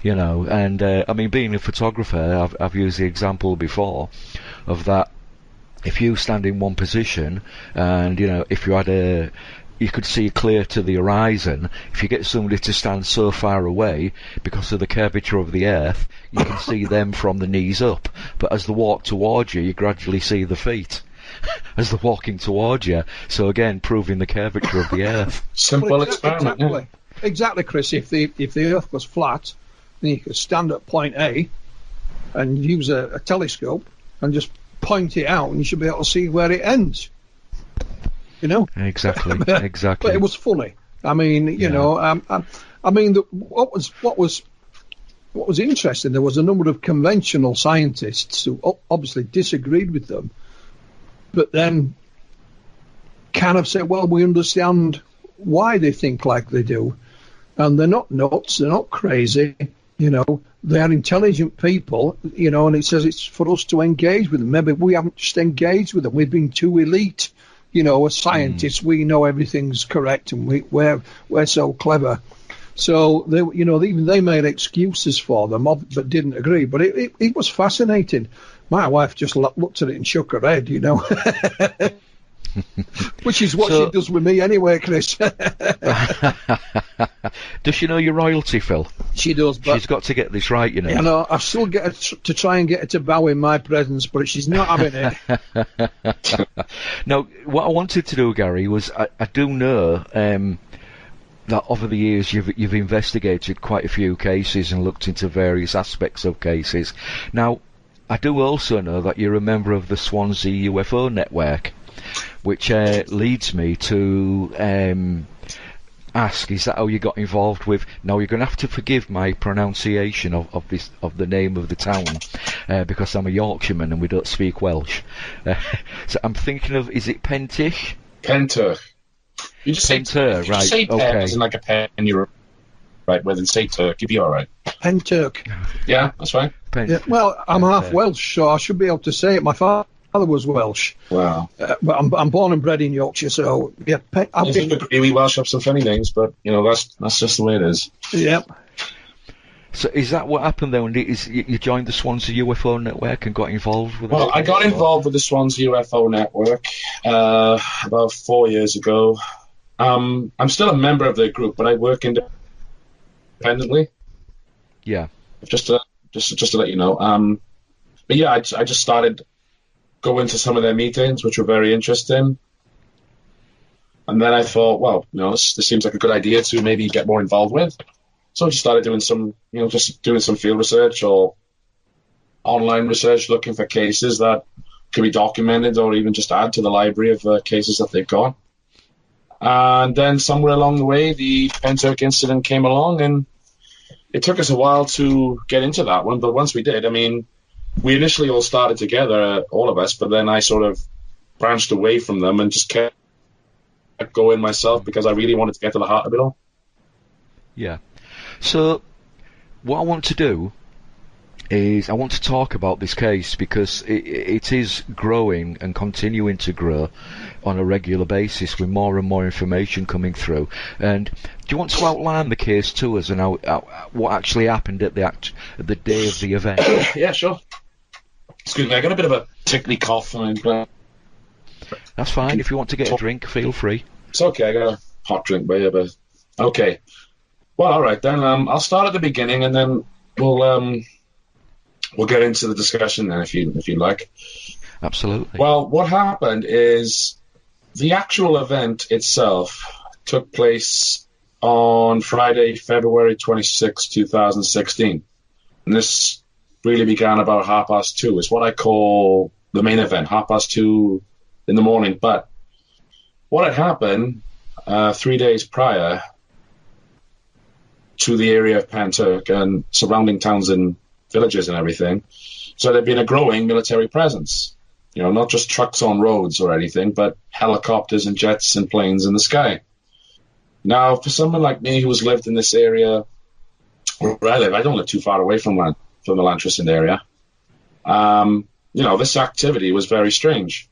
You know, and I mean, being a photographer, I've used the example before of that. If you stand in one position, and you know, if you could see clear to the horizon. If you get somebody to stand so far away because of the curvature of the earth, you can see them from the knees up. But as they walk towards you, you gradually see the feet as they're walking towards you. So again, proving the curvature of the earth. Simple experiment. Exactly. Exactly, Chris. If the earth was flat, then you could stand at point A and use a telescope and just point it out, and you should be able to see where it ends. You know, exactly. But it was funny. I mean, you know, I mean, what was interesting. There was a number of conventional scientists who obviously disagreed with them, but then kind of said, "Well, we understand why they think like they do, and they're not nuts. They're not crazy. You know, they're intelligent people. You know, and it says it's for us to engage with them. Maybe we haven't just engaged with them. We've been too elite." You know, as scientists, we know everything's correct, and we're so clever. So they, you know, even they made excuses for them, but didn't agree. But it was fascinating. My wife just looked at it and shook her head, you know, which is what she does with me anyway, Chris. Does she know your royalty, Phil? She does, but she's got to get this right, you know. You know, I still get her to try and get her to bow in my presence, but she's not having it. Now, what I wanted to do, Gary, was I do know that over the years you've investigated quite a few cases and looked into various aspects of cases. Now, I do also know that you're a member of the Swansea UFO network, which leads me to ask, is that how you got involved with? Now, you're going to have to forgive my pronunciation of the name of the town, because I'm a Yorkshireman and we don't speak Welsh. So I'm thinking of, is it Pentish? Penturk. You just Pentur, say, right? say pen, okay. as in like a pen, you're right. Well, then say Turk, you'd be all right. Penturk. Yeah, that's fine. Yeah, well, I'm half Welsh, so I should be able to say it. My father was Welsh. Wow. But I'm born and bred in Yorkshire, so yeah. I think we Welsh have some funny names, but you know that's just the way it is. Yeah. So is that what happened then? You joined the Swansea UFO network and got involved with it? Well, I got involved with the Swansea UFO network about 4 years ago. I'm still a member of the group, but I work independently. Yeah. Just to let you know. But yeah, I just started going to some of their meetings, which were very interesting. And then I thought, well, you know, this seems like a good idea to maybe get more involved with. So I just started doing some field research or online research, looking for cases that could be documented or even just add to the library of cases that they've got. And then somewhere along the way, the Penturk incident came along, and it took us a while to get into that one. But once we did, I mean, we initially all started together, all of us, but then I sort of branched away from them and just kept going myself because I really wanted to get to the heart of it all. Yeah. So what I want to do is I want to talk about this case because it is growing and continuing to grow on a regular basis with more and more information coming through. And do you want to outline the case to us and what actually happened at the day of the event? Yeah, sure. Excuse me, I got a bit of a tickly cough. That's fine. If you want to get a drink, feel free. It's okay. I got a hot drink by you, but okay. Well, all right then. I'll start at the beginning, and then we'll get into the discussion then, if you like. Absolutely. Well, what happened is the actual event itself took place on Friday, February 26, 2016, and this really began about 2:30. It's what I call the main event, 2:30 in the morning. But what had happened 3 days prior to the area of Penturk and surrounding towns and villages and everything, so there'd been a growing military presence. You know, not just trucks on roads or anything, but helicopters and jets and planes in the sky. Now, for someone like me who has lived in this area where I live, I don't live too far away from the Lantricin area. You know, this activity was very strange.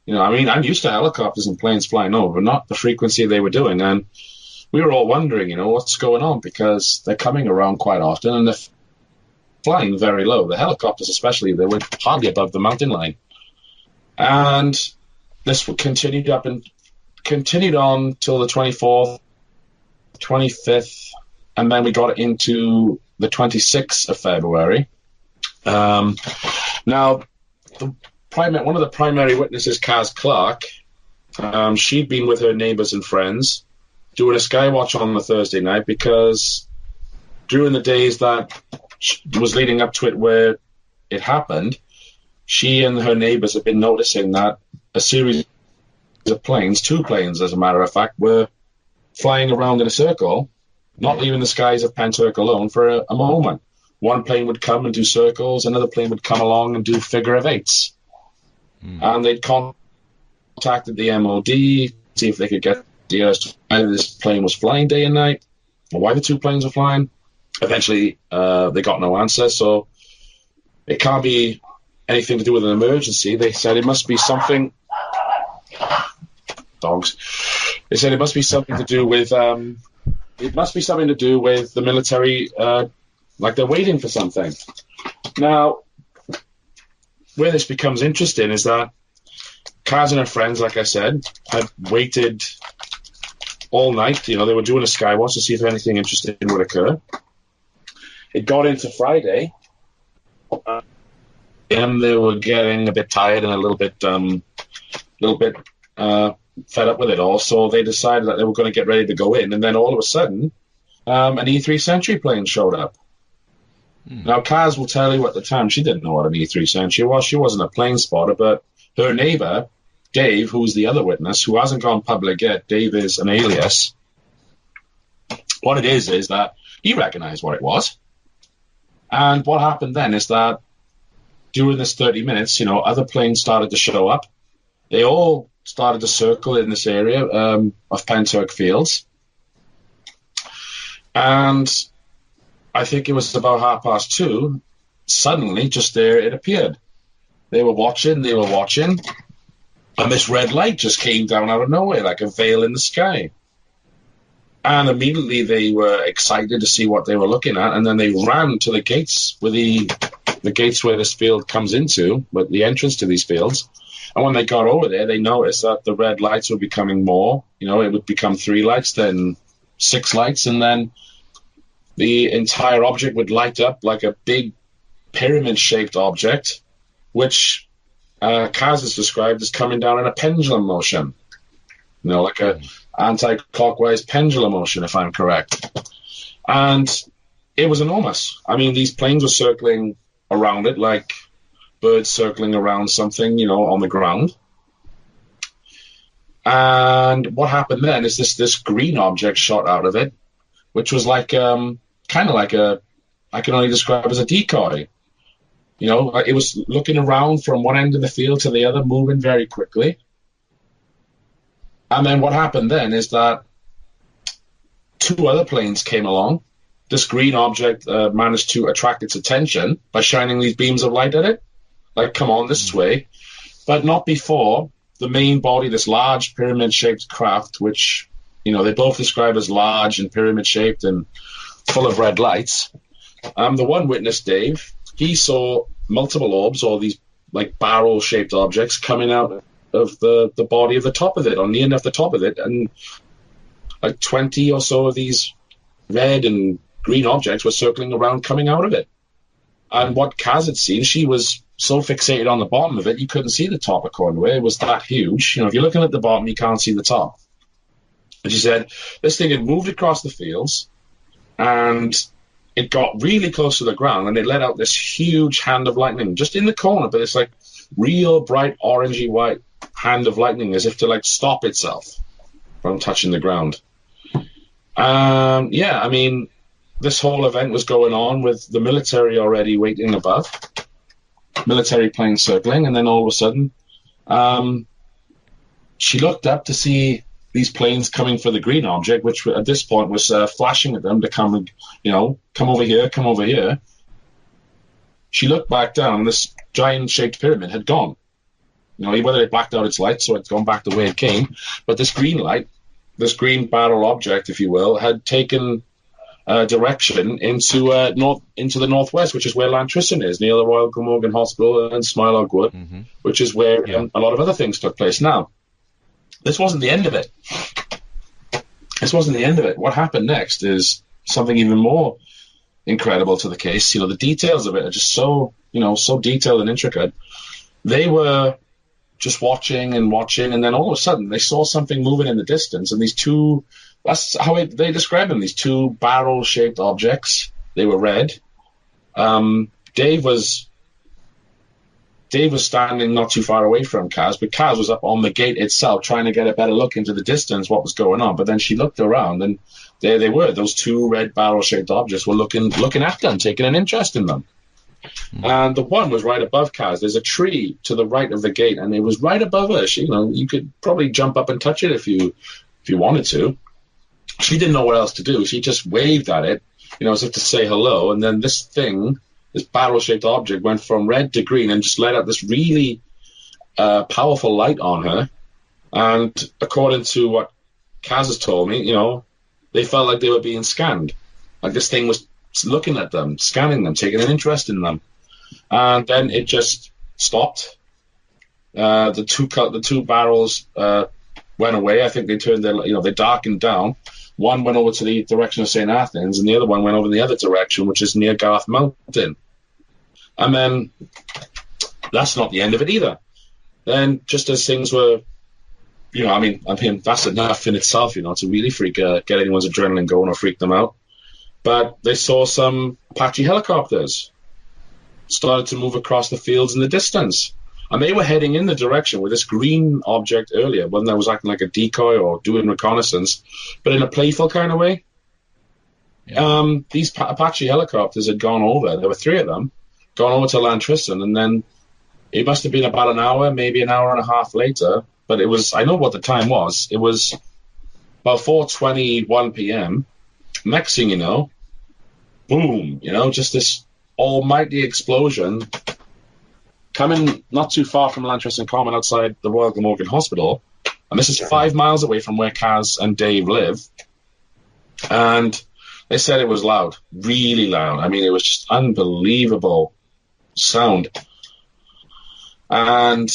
I mean, I'm used to helicopters and planes flying over, but not the frequency they were doing. And we were all wondering, what's going on, because they're coming around quite often and they're flying very low. The helicopters especially, they were hardly above the mountain line. And this continued on till the 24th, 25th, and then we got into the 26th of February. Now, one of the primary witnesses, Kaz Clark, she'd been with her neighbours and friends doing a skywatch on the Thursday night, because during the days that was leading up to it where it happened, she and her neighbours had been noticing that a series of planes, 2 planes as a matter of fact, were flying around in a circle, not leaving the skies of Penturk alone for a moment. One plane would come and do circles, another plane would come along and do figure of eights. And they'd contacted the MOD, see if they could get the as to why this plane was flying day and night, or why the 2 planes were flying. Eventually, they got no answer, so it can't be anything to do with an emergency. They said it must be something... Dogs. They said it must be something to do with... it must be something to do with the military, like they're waiting for something. Now, where this becomes interesting is that Kaz and her friends, like I said, had waited all night. They were doing a skywatch to see if anything interesting would occur. It got into Friday, and they were getting a bit tired and a little bit fed up with it all. So they decided that they were going to get ready to go in, and then all of a sudden, an E3 Sentry plane showed up. Now, Kaz will tell you at the time she didn't know what an E3 Sentry was. She wasn't a plane spotter, but her neighbor, Dave, who's the other witness, who hasn't gone public yet, Dave is an alias. What it is that he recognized what it was. And what happened then is that during this 30 minutes, other planes started to show up. They all started to circle in this area of Penturk Fields. And I think it was about 2:30, suddenly, just there, it appeared. They were watching, and this red light just came down out of nowhere, like a veil in the sky. And immediately they were excited to see what they were looking at, and then they ran to the gates, where the gates where this field comes into, with the entrance to these fields. And when they got over there, they noticed that the red lights were becoming more. It would become 3 lights, then 6 lights, and then the entire object would light up like a big pyramid-shaped object, which Kaz has described as coming down in a pendulum motion. Like a anti-clockwise pendulum motion, if I'm correct. And it was enormous. I mean, these planes were circling around it like birds circling around something, on the ground. And what happened then is this green object shot out of it, which was like kind of like I can only describe as a decoy. It was looking around from one end of the field to the other, moving very quickly. And then what happened then is that 2 other planes came along. This green object managed to attract its attention by shining these beams of light at it. Like, come on, this way. But not before the main body, this large pyramid-shaped craft, which, they both describe as large and pyramid-shaped and full of red lights. The one witness, Dave, he saw multiple orbs, or these like barrel-shaped objects coming out of the body of the top of it, or near enough the top of it, and like 20 or so of these red and green objects were circling around, coming out of it. And what Kaz had seen, she was so fixated on the bottom of it, you couldn't see the top, according to her. It was that huge. If you're looking at the bottom, you can't see the top. And she said this thing had moved across the fields, and it got really close to the ground, and it let out this huge hand of lightning just in the corner, but it's like real bright orangey white hand of lightning, as if to like stop itself from touching the ground. I mean, this whole event was going on with the military already waiting above, military planes circling, and then all of a sudden she looked up to see these planes coming for the green object, which at this point was flashing at them to come, come over here, come over here. She looked back down, and this giant-shaped pyramid had gone. whether it blacked out its light, so it's gone back the way it came. But this green light, this green barrel object, if you will, had taken direction into the northwest, which is where Lantrisson is, near the Royal Glamorgan Hospital and Smailog Wood, which is where a lot of other things took place. Now, this wasn't the end of it. What happened next is something even more incredible to the case. The details of it are just so detailed and intricate. They were just watching, and then all of a sudden they saw something moving in the distance, and these two, that's how they described them, these two barrel-shaped objects. They were red. Dave was standing not too far away from Kaz, but Kaz was up on the gate itself trying to get a better look into the distance, what was going on. But then she looked around, and there they were. Those two red barrel-shaped objects were looking at them, taking an interest in them. And the one was right above Kaz. There's a tree to the right of the gate, and it was right above her. You could probably jump up and touch it if you wanted to. She didn't know what else to do. She just waved at it, as if to say hello. And then this barrel-shaped object went from red to green and just let out this really powerful light on her. And according to what Kaz has told me, they felt like they were being scanned. Like this thing was looking at them, scanning them, taking an interest in them. And then it just stopped. The two barrels went away. I think they turned they darkened down. One went over to the direction of St. Athens, and the other one went over in the other direction, which is near Garth Mountain. And then that's not the end of it either. Then just as things were, that's enough in itself, to really get anyone's adrenaline going or freak them out. But they saw some Apache helicopters started to move across the fields in the distance. And they were heading in the direction with this green object earlier, one that was acting like a decoy or doing reconnaissance, but in a playful kind of way. Yeah. These Apache helicopters had gone over. There were three of them, gone over to Lantrisson, and then it must have been about an hour, maybe an hour and a half later. But I know what the time was. It was about 4:21 p.m. Next thing you know, boom, just this almighty explosion coming not too far from Lantrisson Common outside the Royal Glamorgan Hospital. And this is 5 miles away from where Kaz and Dave live. And they said it was loud, really loud. I mean, it was just unbelievable sound. And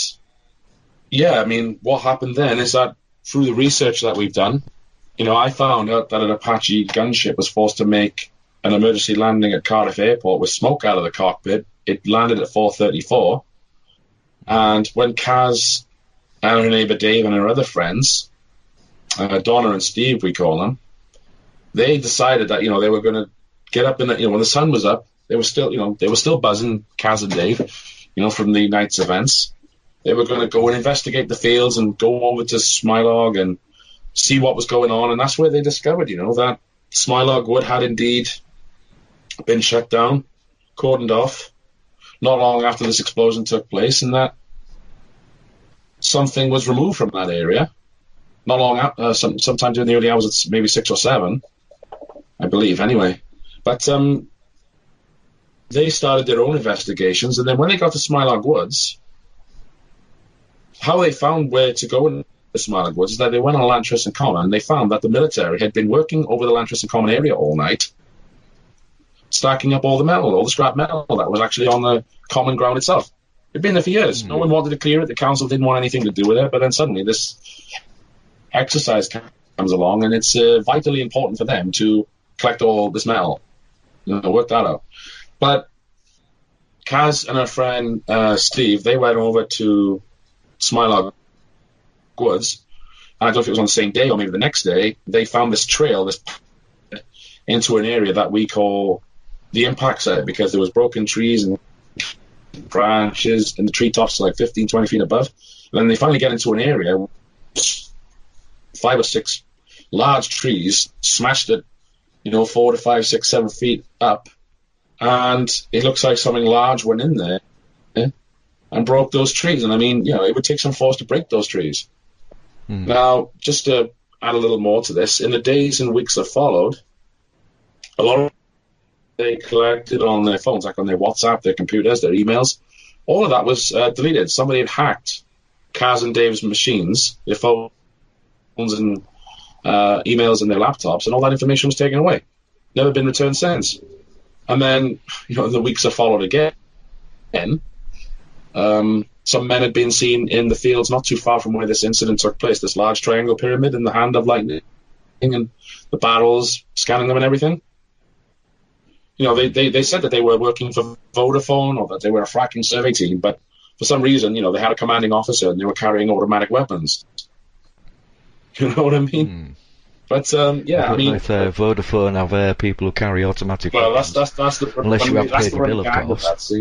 what happened then is that through the research that we've done, I found out that an Apache gunship was forced to make an emergency landing at Cardiff Airport with smoke out of the cockpit. It landed at 4:34. And when Kaz and her neighbor Dave and her other friends, Donna and Steve, we call them, they decided that, they were going to get up in when the sun was up, they were still buzzing, Kaz and Dave, from the night's events. They were going to go and investigate the fields and go over to Smailog and see what was going on. And that's where they discovered, that Smailog Wood had indeed been shut down, cordoned off, not long after this explosion took place, and that something was removed from that area. Not long after, sometime during the early hours, it's maybe 6 or 7, I believe, anyway. But they started their own investigations, and then when they got to Smailog Woods, how they found where to go in the Smailog Woods is that they went on Lantrisson Common, and they found that the military had been working over the Lantrisson Common area all night, stacking up all the metal, all the scrap metal that was actually on the common ground itself. It'd been there for years. Mm-hmm. No one wanted to clear it. The council didn't want anything to do with it. But then suddenly this exercise comes along, and it's vitally important for them to collect all this metal. Work that out. But Kaz and her friend Steve, they went over to Smailog Woods. I don't know if it was on the same day or maybe the next day. They found this trail, into an area that we call the impact site, because there was broken trees and branches and the treetops like 15, 20 feet above. And then they finally get into an area, 5 or 6 large trees, smashed it, 4 to 5, 6, 7 feet up. And it looks like something large went in there and broke those trees. And it would take some force to break those trees. Mm. Now, just to add a little more to this, in the days and weeks that followed, a lot of they collected on their phones, like on their WhatsApp, their computers, their emails. All of that was deleted. Somebody had hacked Kaz and Dave's machines, their phones and emails and their laptops, and all that information was taken away. Never been returned since. And then, the weeks have followed again. Some men had been seen in the fields not too far from where this incident took place, this large triangle pyramid in the hand of lightning and the barrels, scanning them and everything. They said that they were working for Vodafone or that they were a fracking survey team, but for some reason, they had a commanding officer and they were carrying automatic weapons. You know what I mean? But I mean, if Vodafone have people who carry automatic weapons. Well, that's the unless you have paid your bill, of course.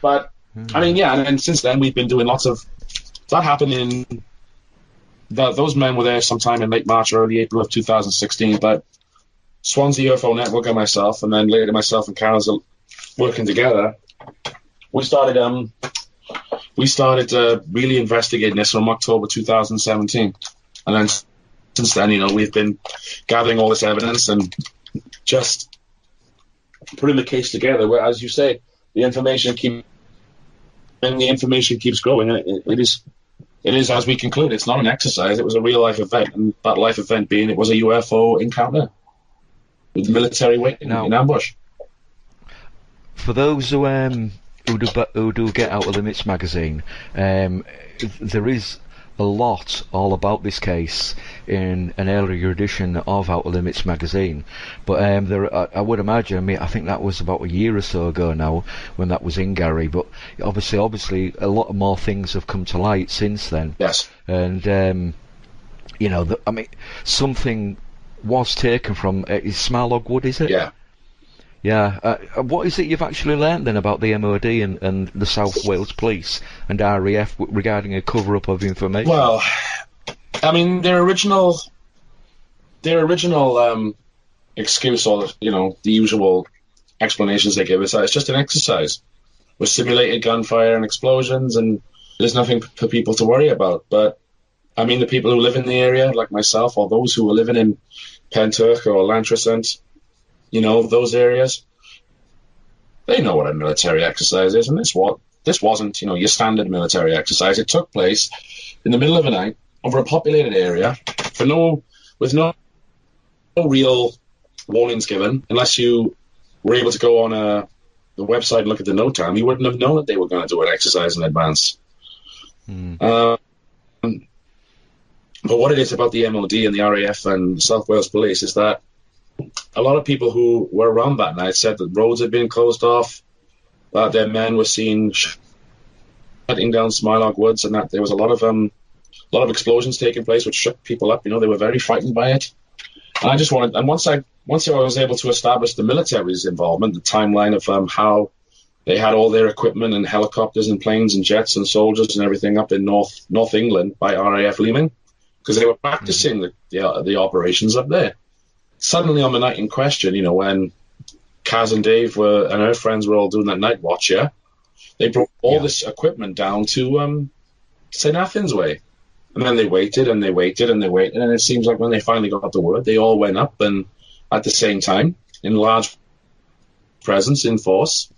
But I mean, and since then we've been doing lots of that. Happened in those men were there sometime in late March or early April of 2016. But Swansea UFO Network and myself, and then later myself and Carol's working together. We started really investigating this from October 2017, and then since then, we've been gathering all this evidence and just putting the case together. Where, as you say, the information keeps growing. It is as we conclude. It's not an exercise. It was a real life event, and that life event being it was a UFO encounter with military waiting in ambush. For those who do get Outer Limits magazine, there is a lot all about this case in an earlier edition of Outer Limits magazine, but I would imagine, I think that was about a year or so ago now when that was in Gary, but obviously a lot more things have come to light since then. Yes. And something was taken from Smarlog Wood, is it? Yeah. Yeah. What is it you've actually learned then about the MOD and the South Wales Police and RAF regarding a cover-up of information? Well, I mean, their original excuse, or the usual explanations they give us, it's just an exercise with simulated gunfire and explosions, and there's nothing for people to worry about. But I mean, the people who live in the area, like myself, or those who are living in Penturk or Lantrasant, those areas, they know what a military exercise is, and this wasn't, your standard military exercise. It took place in the middle of the night over a populated area with no real warnings given. Unless you were able to go on the website and look at the note time, you wouldn't have known that they were going to do an exercise in advance. But what it is about the MOD and the RAF and the South Wales Police is that a lot of people who were around that night said that roads had been closed off, that their men were seen shutting down Smarlog Woods, and that there was a lot of explosions taking place, which shook people up. They were very frightened by it. And I just wanted, and once I was able to establish the military's involvement, the timeline of how they had all their equipment and helicopters and planes and jets and soldiers and everything up in North England by RAF Leeming, because they were practicing the operations up there. Suddenly on the night in question, when Kaz and Dave and her friends were all doing that night watch, they brought all this equipment down to St. Athens Way. And then they waited and they waited and they waited, and it seems like when they finally got the word, they all went up and at the same time in large presence, in force.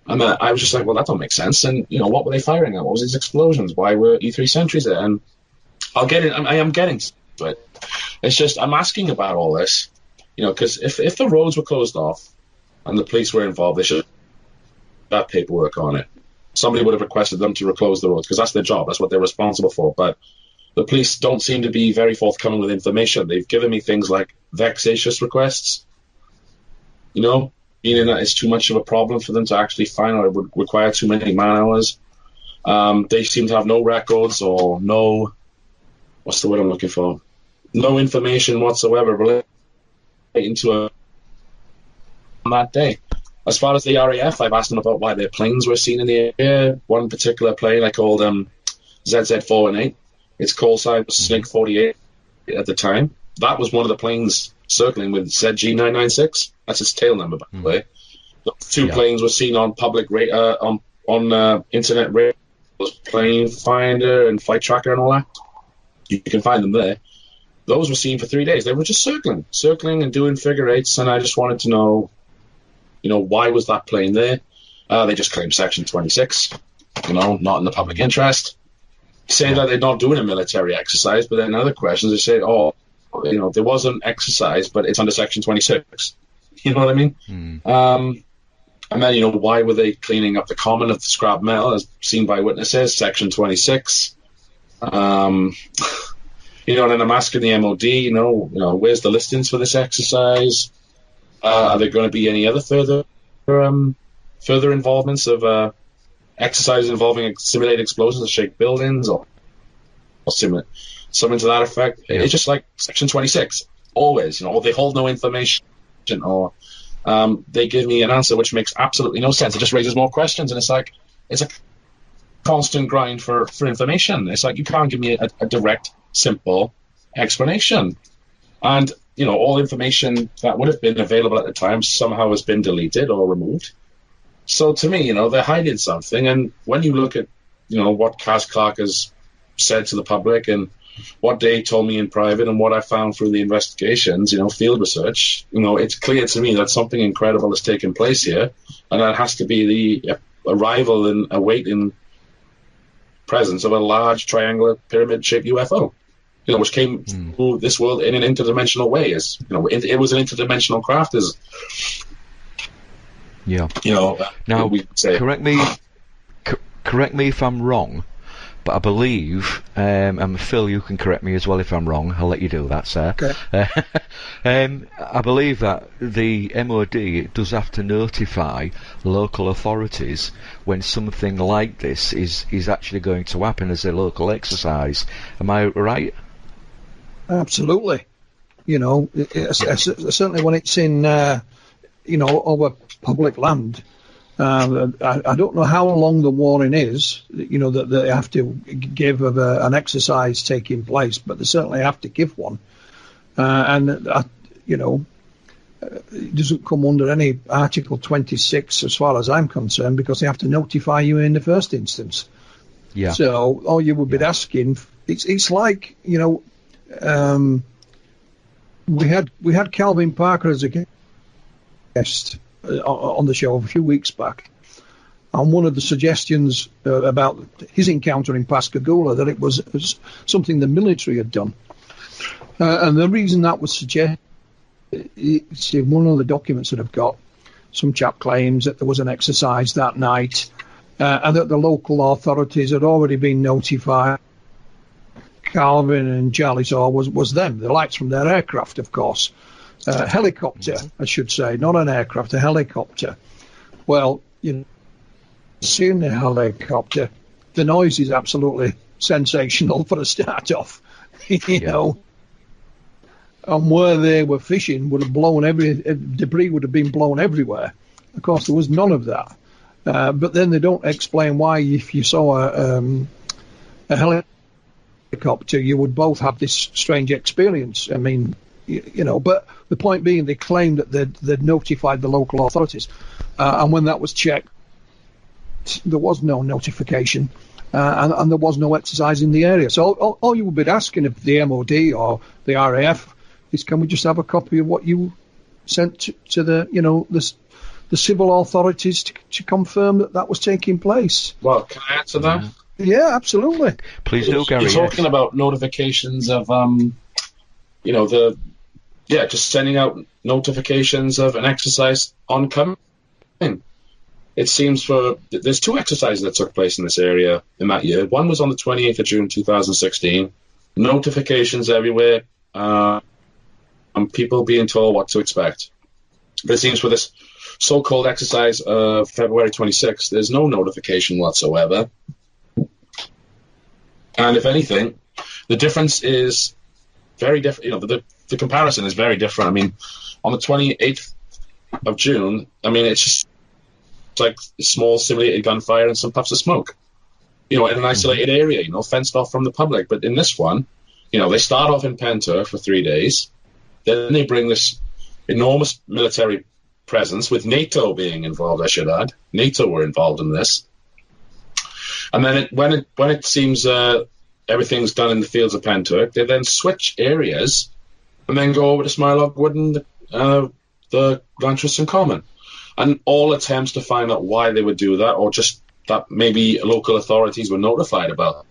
And I was just like, well, that don't make sense. And what were they firing at? What was these explosions? Why were E3 sentries there? And I am getting to it. It's just I'm asking about all this, because if the roads were closed off and the police were involved, they should have paperwork on it. Somebody would have requested them to reclose the roads, because that's their job. That's what they're responsible for. But the police don't seem to be very forthcoming with information. They've given me things like vexatious requests, meaning that it's too much of a problem for them to actually find, or it would require too many man hours. They seem to have no records or no, what's the word I'm looking for? No information whatsoever relating to on that day. As far as the RAF, I've asked them about why their planes were seen in the area. One particular plane I called ZZ418. Its call sign was Snake 48 at the time. That was one of the planes circling with ZG996. That's its tail number, by the way. The two planes were seen on public on internet radio, Plane Finder and Flight Tracker and all that. You can find them there. Those were seen for 3 days. They were just circling and doing figure eights, and I just wanted to know, why was that plane there? They just claimed Section 26. not in the public interest. Say that they're not doing a military exercise, but then other questions they say, there was an exercise, but it's under Section 26. You know what I mean? And then, why were they cleaning up the common of the scrap metal as seen by witnesses? Section 26. And then I'm asking the MOD, where's the listings for this exercise? Are there going to be any other further involvements of exercises involving simulated explosions that shake buildings or similar, something to that effect? Yeah. It's just like Section 26, always, or they hold no information, or they give me an answer which makes absolutely no sense. It just raises more questions, and it's like, it's a constant grind for information. It's like, you can't give me a direct, simple explanation. And, all information that would have been available at the time somehow has been deleted or removed. So to me, they're hiding something. And when you look at, what Kaz Clark has said to the public and what Dave told me in private and what I found through the investigations, field research, it's clear to me that something incredible has taken place here. And that has to be the arrival and awaiting presence of a large triangular pyramid-shaped UFO, which came through this world in an interdimensional way. It was an interdimensional craft. Now, we say. Correct me if I'm wrong, but I believe, and Phil, you can correct me as well if I'm wrong. I'll let you do that, sir. Okay. I believe that the MOD does have to notify local authorities when something like this is actually going to happen as a local exercise. Am I right? Absolutely. Certainly when it's in, over public land. I don't know how long the warning is, that they have to give of an exercise taking place, but they certainly have to give one. It doesn't come under any Article 26 as far as I'm concerned, because they have to notify you in the first instance. Yeah. So all you would be asking, it's like, we had Calvin Parker as a guest on the show a few weeks back, and one of the suggestions about his encounter in Pascagoula, that it was something the military had done, and the reason that was suggested, see, one of the documents that I've got, some chap claims that there was an exercise that night, and that the local authorities had already been notified. Calvin and Charlie saw was them, the lights from their aircraft, of course. Helicopter, I should say, not an aircraft, a helicopter. Well, seeing the helicopter, the noise is absolutely sensational for a start off, know. And where they were fishing would have blown debris would have been blown everywhere. Of course, there was none of that. But then they don't explain why, if you saw a helicopter, you would both have this strange experience. I mean, but the point being, they claimed that they'd notified the local authorities, and when that was checked, there was no notification, and there was no exercise in the area. So all you would be asking of the MOD or the RAF is, can we just have a copy of what you sent to the civil authorities to confirm that was taking place? Well, can I answer that? Yeah, absolutely. Please do, Gary. You're talking about notifications of just sending out notifications of an exercise oncoming. It seems there's two exercises that took place in this area in that year. One was on the 28th of June 2016. Notifications everywhere, and people being told what to expect. But it seems for this so-called exercise of February 26th, there's no notification whatsoever. And if anything, the difference is very different. The comparison is very different. I mean, on the 28th of June, it's just like small simulated gunfire and some puffs of smoke, in an isolated area, fenced off from the public. But in this one, they start off in Pentur for 3 days. Then they bring this enormous military presence, with NATO being involved, I should add. NATO were involved in this. And then when it seems everything's done in the fields of Pentur, they then switch areas and then go over to Smirlock Wood and the Grand Tristan Common. And all attempts to find out why they would do that, or just that maybe local authorities were notified about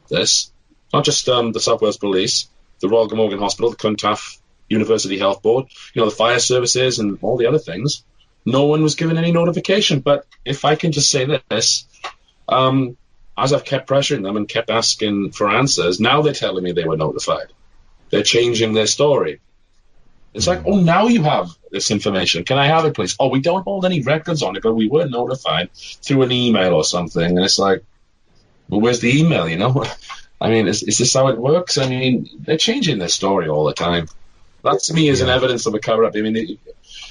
this. Not just the South Wales Police, the Royal Glamorgan Hospital, the Clontarf University Health Board, the fire services and all the other things. No one was given any notification. But if I can just say this, as I've kept pressuring them and kept asking for answers, now they're telling me they were notified. They're changing their story. It's like, oh, now you have this information. Can I have it, please? Oh, we don't hold any records on it, but we were notified through an email or something. And it's like, well, where's the email, I mean, is this how it works? I mean, they're changing their story all the time. That, to me, is an evidence of a cover-up. I mean,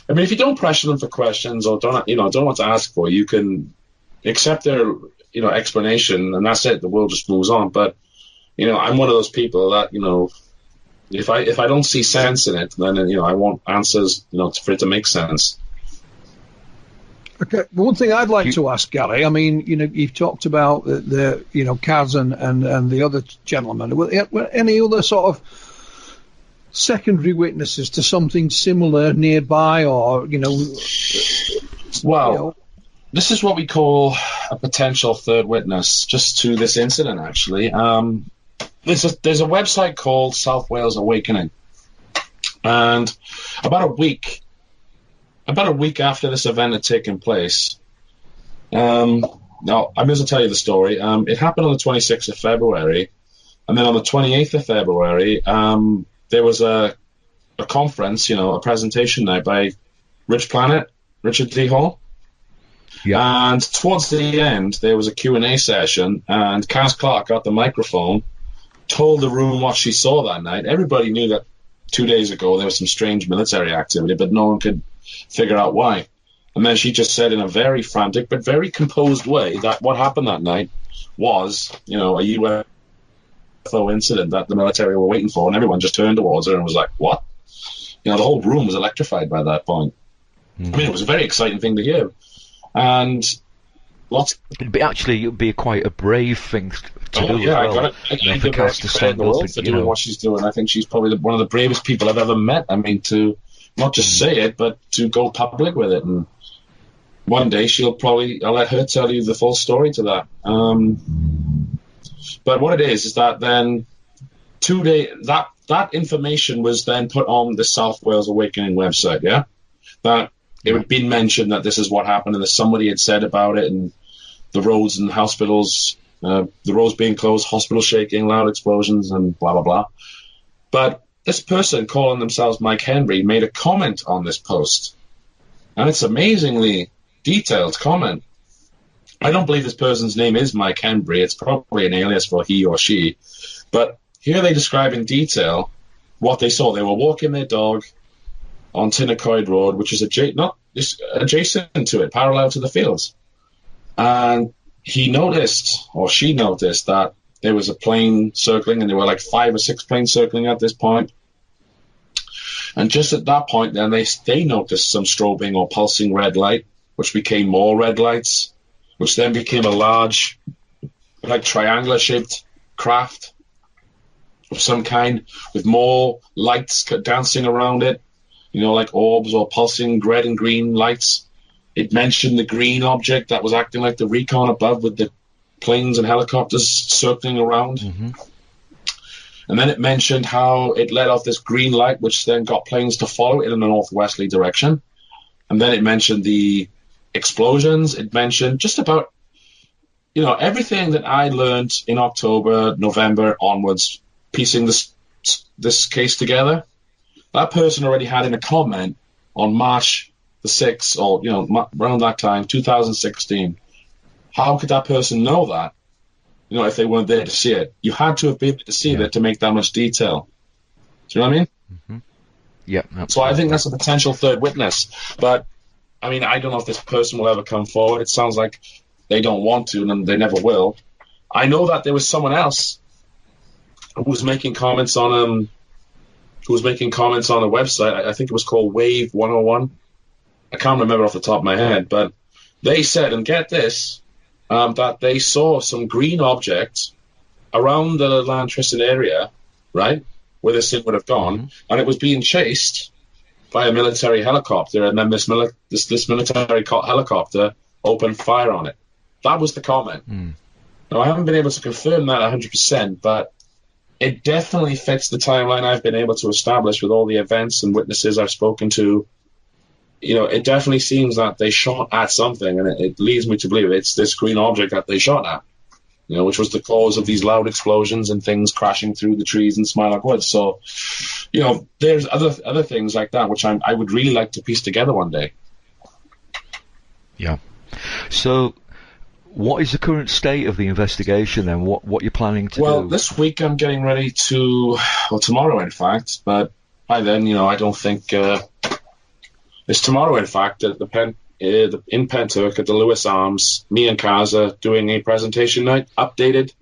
if you don't pressure them for questions or don't want to ask for, you can accept their, explanation, and that's it. The world just moves on. But, I'm one of those people that, if I don't see sense in it, then I want answers, for it to make sense. Okay, one thing I'd like to ask, Gary. I mean, you've talked about the Kaz and the other gentleman. Were any other sort of secondary witnesses to something similar nearby, or Well, this is what we call a potential third witness, just to this incident. Actually, there's a website called South Wales Awakening, and about a week after this event had taken place, now I'm going to tell you the story. It happened on the 26th of February, and then on the 28th of February, there was a conference, a presentation night by Rich Planet, Richard D. Hall. Yeah. And towards the end, there was a Q&A session, and Kaz Clark got the microphone, told the room what she saw that night. Everybody knew that 2 days ago there was some strange military activity, but no one could figure out why. And then she just said in a very frantic but very composed way that what happened that night was, a UFO incident that the military were waiting for, and everyone just turned towards her and was like, what? The whole room was electrified by that point. I mean, it was a very exciting thing to hear. And it'd be quite a brave thing to do. Yeah, as well. I give her credit in the world for doing what she's doing. I think she's probably one of the bravest people I've ever met. I mean, to not just say it, but to go public with it. And one day I'll let her tell you the full story to that. But what it is that then 2 days, that information was then put on the South Wales Awakening website, yeah? That it had been mentioned that this is what happened and that somebody had said about it, and the roads and hospitals, the roads being closed, hospitals shaking, loud explosions, and blah, blah, blah. But this person calling themselves Mike Henry made a comment on this post, and it's amazingly detailed comment. I don't believe this person's name is Mike Henry. It's probably an alias for he or she. But here they describe in detail what they saw. They were walking their dog on Tinnacoid Road, which is adjacent to it, parallel to the fields. And he noticed, or she noticed, that there was a plane circling, and there were like 5 or 6 planes circling at this point. And just at that point, then they noticed some strobing or pulsing red light, which became more red lights, which then became a large, like triangular-shaped craft of some kind with more lights dancing around it, like orbs or pulsing red and green lights. It mentioned the green object that was acting like the recon above with the planes and helicopters circling around. Mm-hmm. And then it mentioned how it let off this green light, which then got planes to follow it in a northwesterly direction. And then it mentioned the explosions. It mentioned just about, everything that I learned in October, November onwards, piecing this case together. That person already had in a comment on March the 6th, or, around that time, 2016. How could that person know that, if they weren't there to see it? You had to have been able to see it to make that much detail. Do you know what I mean? Mm-hmm. Yeah. Absolutely. So I think that's a potential third witness. But, I mean, I don't know if this person will ever come forward. It sounds like they don't want to, and they never will. I know that there was someone else who was making comments on the website. I think it was called Wave 101. I can't remember off the top of my head, but they said, and get this, that they saw some green object around the Lantriston area, right, where this thing would have gone, and it was being chased by a military helicopter, and then this military helicopter opened fire on it. That was the comment. Now, I haven't been able to confirm that 100%, but it definitely fits the timeline I've been able to establish with all the events and witnesses I've spoken to. It definitely seems that they shot at something, and it leads me to believe it's this green object that they shot at, which was the cause of these loud explosions and things crashing through the trees in Smilock Woods. So, there's other things like that, which I would really like to piece together one day. Yeah. So, what is the current state of the investigation then? What you're planning to do? Well, this week I'm getting ready to, tomorrow in fact, but by then, I don't think, it's tomorrow in fact at in Penturk at the Lewis Arms, me and Kaz are doing a presentation night, updated,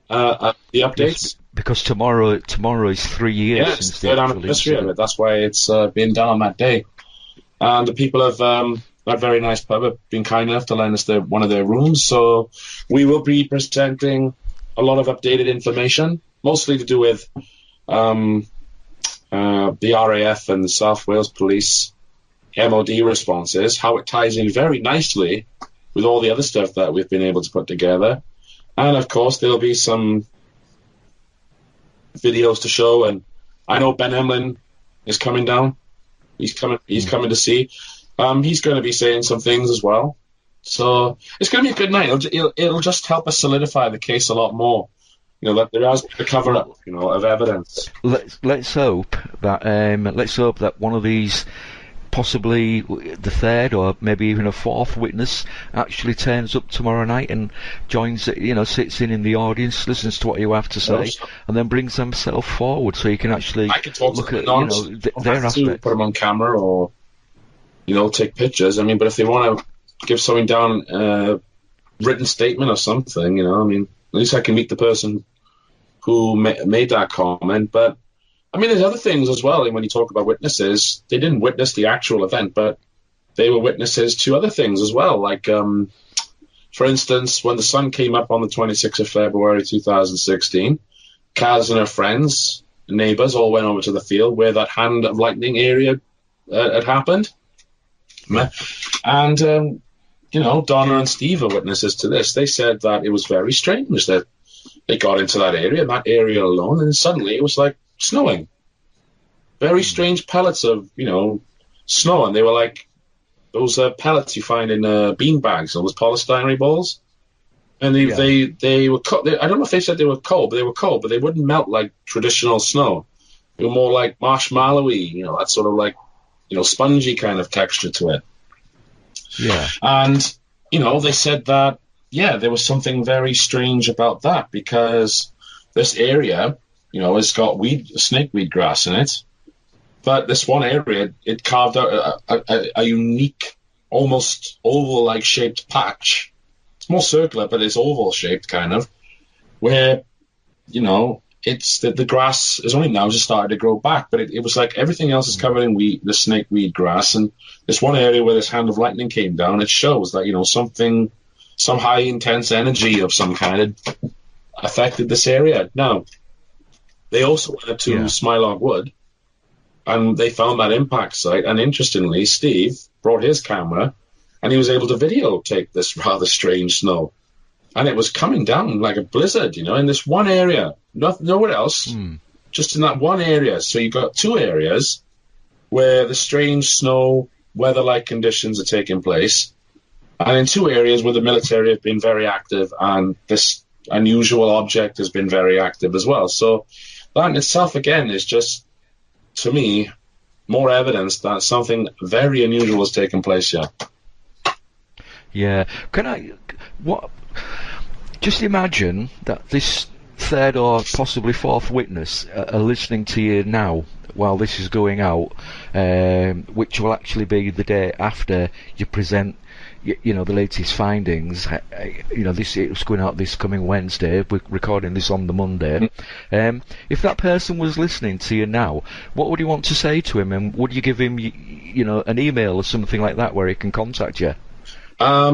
the updates. Because tomorrow is 3 years since it's the third anniversary of it. That's why it's been done on that day. And the people of that very nice pub have been kind enough to lend us one of their rooms. So we will be presenting a lot of updated information, mostly to do with the RAF and the South Wales Police MOD responses, how it ties in very nicely with all the other stuff that we've been able to put together. And of course, there'll be some videos to show. And I know Ben Emlyn is coming down. He's coming to see. He's going to be saying some things as well. So it's going to be a good night. It'll just help us solidify the case a lot more. That there has been a cover up, of evidence. Let's hope that one of these, possibly the third or maybe even a fourth witness, actually turns up tomorrow night and joins, sits in the audience, listens to what you have to say, and then brings themselves forward so you can actually look at their aspect. Put them on camera or take pictures. I mean, but if they want to give something down, written statement or something, at least I can meet the person who made that comment. But I mean, there's other things as well. And when you talk about witnesses, they didn't witness the actual event, but they were witnesses to other things as well. Like, for instance, when the sun came up on the 26th of February 2016, Kaz and her friends, neighbours, all went over to the field where that hand of lightning area had happened. And, Donna and Steve are witnesses to this. They said that it was very strange that they got into that area alone, and suddenly it was like snowing. Very strange pellets of, snow, and they were like those pellets you find in bean bags, those polystyrene balls. And they were cold. I don't know if they said they were cold, but they wouldn't melt like traditional snow. They were more like marshmallowy, that sort of like, spongy kind of texture to it. Yeah. And, they said that, there was something very strange about that because this area, it's got snakeweed grass in it. But this one area, it carved out a unique, almost oval-like shaped patch. It's more circular, but it's oval-shaped kind of, where, it's the grass is only now just started to grow back, but it was like everything else is covered in the snakeweed grass. And this one area where this hand of lightning came down, it shows that, some high intense energy of some kind had affected this area. Now, they also went up to Smilock Wood, and they found that impact site. And interestingly, Steve brought his camera, and he was able to videotape this rather strange snow. And it was coming down like a blizzard, in this one area, nowhere else, just in that one area. So you've got two areas where the strange snow, weather-like conditions are taking place, and in two areas where the military have been very active, and this unusual object has been very active as well. So that in itself, again, is just, to me, more evidence that something very unusual has taken place here. Yeah. Just imagine that this third or possibly fourth witness are listening to you now while this is going out, which will actually be the day after you present the latest findings. It's going out this coming Wednesday. We're recording this on the Monday. If that person was listening to you now, what would you want to say to him, and would you give him an email or something like that where he can contact you? I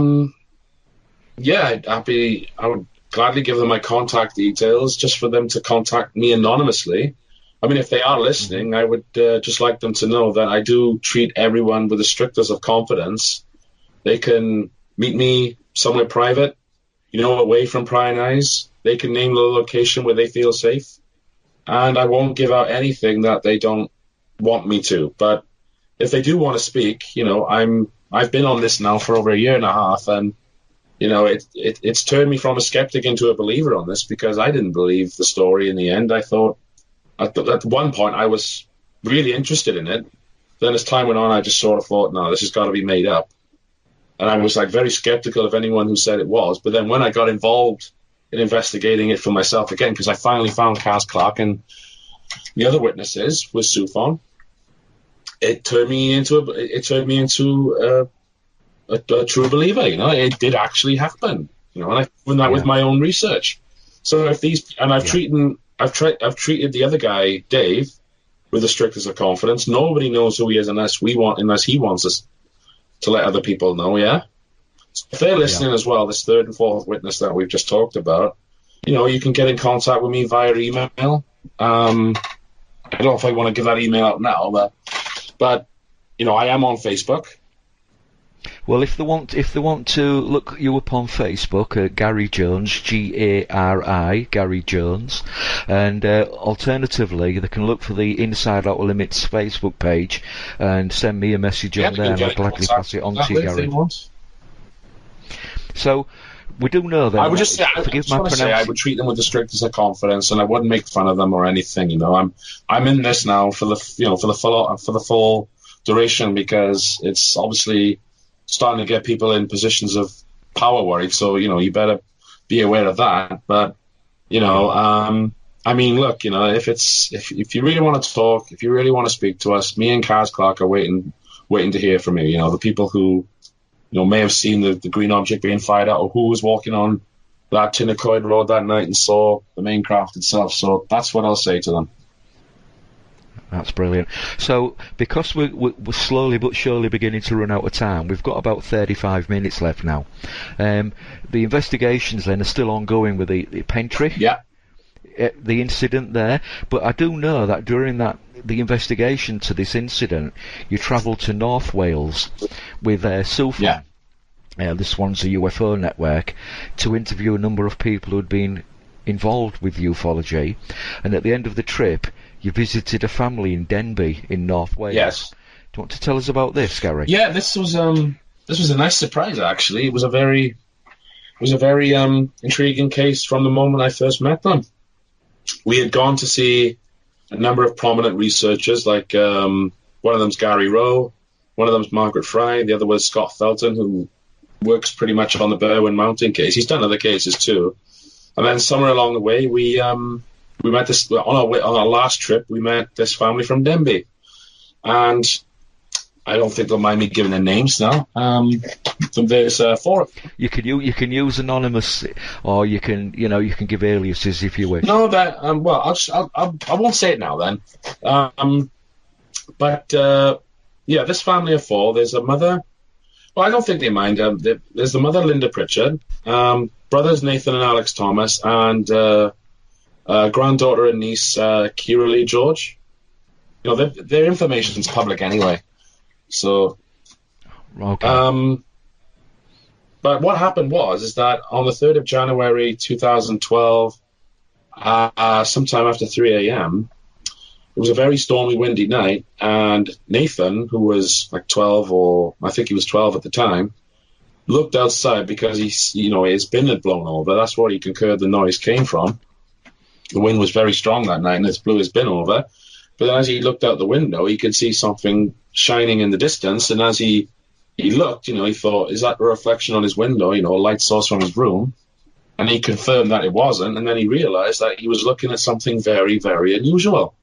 would gladly give them my contact details just for them to contact me anonymously. I mean, if they are listening, I would just like them to know that I do treat everyone with the strictest of confidence. They can meet me somewhere private, away from prying eyes. They can name the location where they feel safe. And I won't give out anything that they don't want me to. But if they do want to speak, I've been on this now for over a year and a half, and it's turned me from a skeptic into a believer on this, because I didn't believe the story in the end. I thought at one point I was really interested in it. Then as time went on, I just sort of thought, no, this has got to be made up. And I was like very skeptical of anyone who said it was. But then when I got involved in investigating it for myself again, because I finally found Kaz Clark and the other witnesses with Sufon, it turned me into a true believer. It did actually happen. And I've proven that with my own research. So if I've treated the other guy, Dave, with the strictest of confidence. Nobody knows who he is unless he wants us to let other people know. Yeah. So if they're listening as well, this third and fourth witness that we've just talked about, you can get in contact with me via email. I don't know if I want to give that email out now, but I am on Facebook. Well, if they want to look you up on Facebook, Gari Jones, Gari, Gari Jones, and alternatively they can look for the Inside Outer Limits Facebook page and send me a message on there, and I'll gladly pass it on to you, Gary. So we do know that. I would just say, I would treat them with the strictest of confidence, and I wouldn't make fun of them or anything. I'm in this now for the full duration, because it's obviously starting to get people in positions of power worried. So, you better be aware of that. But, look, if you really want to talk, if you really want to speak to us, me and Kaz Clark are waiting to hear from you. The people who, may have seen the green object being fired at, or who was walking on that Tinnacoid Road that night and saw the main craft itself. So that's what I'll say to them. That's brilliant. So, because we're slowly but surely beginning to run out of time, we've got about 35 minutes left now. The investigations then are still ongoing with the Pentry. Yeah. The incident there. But I do know that during the investigation to this incident, you travelled to North Wales with Sufon. Yeah. This one's a UFO network, to interview a number of people who had been involved with ufology. And at the end of the trip, you visited a family in Denbigh in North Wales. Yes. Do you want to tell us about this, Gary? Yeah, this was a nice surprise, actually. It was a very intriguing case from the moment I first met them. We had gone to see a number of prominent researchers, like one of them's Gary Rowe, one of them's Margaret Fry, the other was Scott Felton, who works pretty much on the Berwyn Mountain case. He's done other cases too. And then somewhere along the way, we met this on our last trip. We met this family from Denbigh, and I don't think they'll mind me giving their names now. There's four. You can use anonymous, or you can give aliases if you wish. No, that I won't say it now then. This family of four. There's a mother. Well, I don't think they mind. There's the mother, Linda Pritchard, brothers Nathan and Alex Thomas, and granddaughter and niece, Kira Lee George. Their information's public anyway. So, okay. But what happened is that on the 3rd of January 2012, sometime after 3 a.m., it was a very stormy, windy night, and Nathan, who was like 12, or I think he was 12 at the time, looked outside because his bin had blown over. That's where he concurred the noise came from. The wind was very strong that night, and it blew his bin over. But then as he looked out the window, he could see something shining in the distance, and as he looked, he thought, is that a reflection on his window, a light source from his room? And he confirmed that it wasn't, and then he realized that he was looking at something very, very unusual.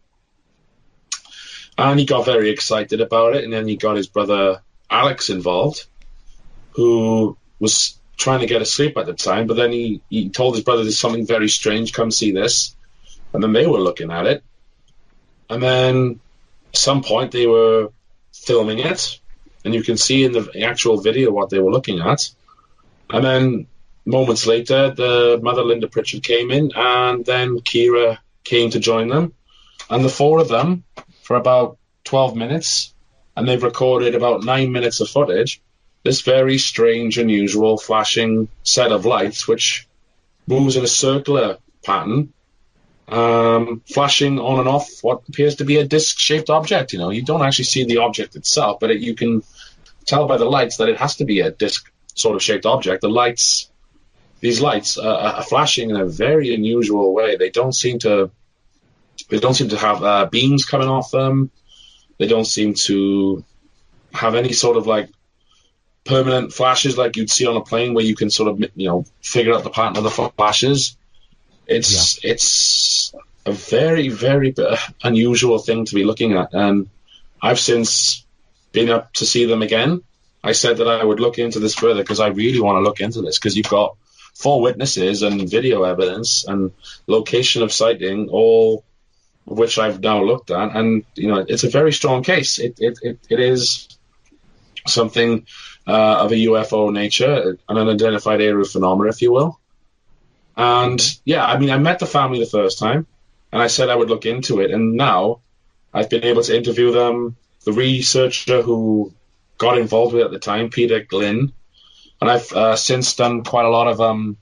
And he got very excited about it, and then he got his brother Alex involved, who was trying to get asleep at the time, but then he told his brother, there's something very strange, come see this. And then they were looking at it. And then at some point they were filming it, and you can see in the actual video what they were looking at. And then moments later, the mother, Linda Pritchard, came in, and then Kira came to join them. And the four of them, for about 12 minutes, and they've recorded about 9 minutes of footage, this very strange, unusual, flashing set of lights, which moves in a circular pattern, flashing on and off what appears to be a disc-shaped object. You don't actually see the object itself, but you can tell by the lights that it has to be a disc sort of shaped object. These lights are flashing in a very unusual way. They don't seem to have beams coming off them. They don't seem to have any sort of like permanent flashes like you'd see on a plane, where you can sort of figure out the pattern of the flashes. It's a very, very unusual thing to be looking at, and I've since been up to see them again. I said that I would look into this further because I really want to look into this, because you've got 4 witnesses and video evidence and location of sighting, all of which I've now looked at, and it's a very strong case. It is something of a UFO nature, an unidentified aerial phenomena, if you will. And yeah, I met the family the first time, and I said I would look into it, and now I've been able to interview them. The researcher who got involved with it at the time, Peter Glynn, and I've since done quite a lot of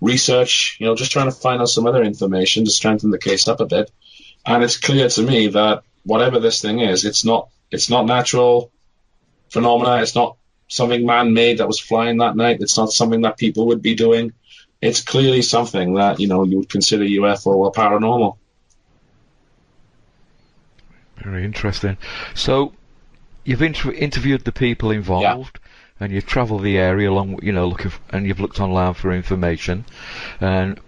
research, just trying to find out some other information to strengthen the case up a bit. And it's clear to me that whatever this thing is, it's not natural phenomena. It's not something man-made that was flying that night. It's not something that people would be doing. It's clearly something that you would consider UFO or paranormal. Very interesting. So you've interviewed the people involved, and you've travelled the area along, looking and you've looked online for information. And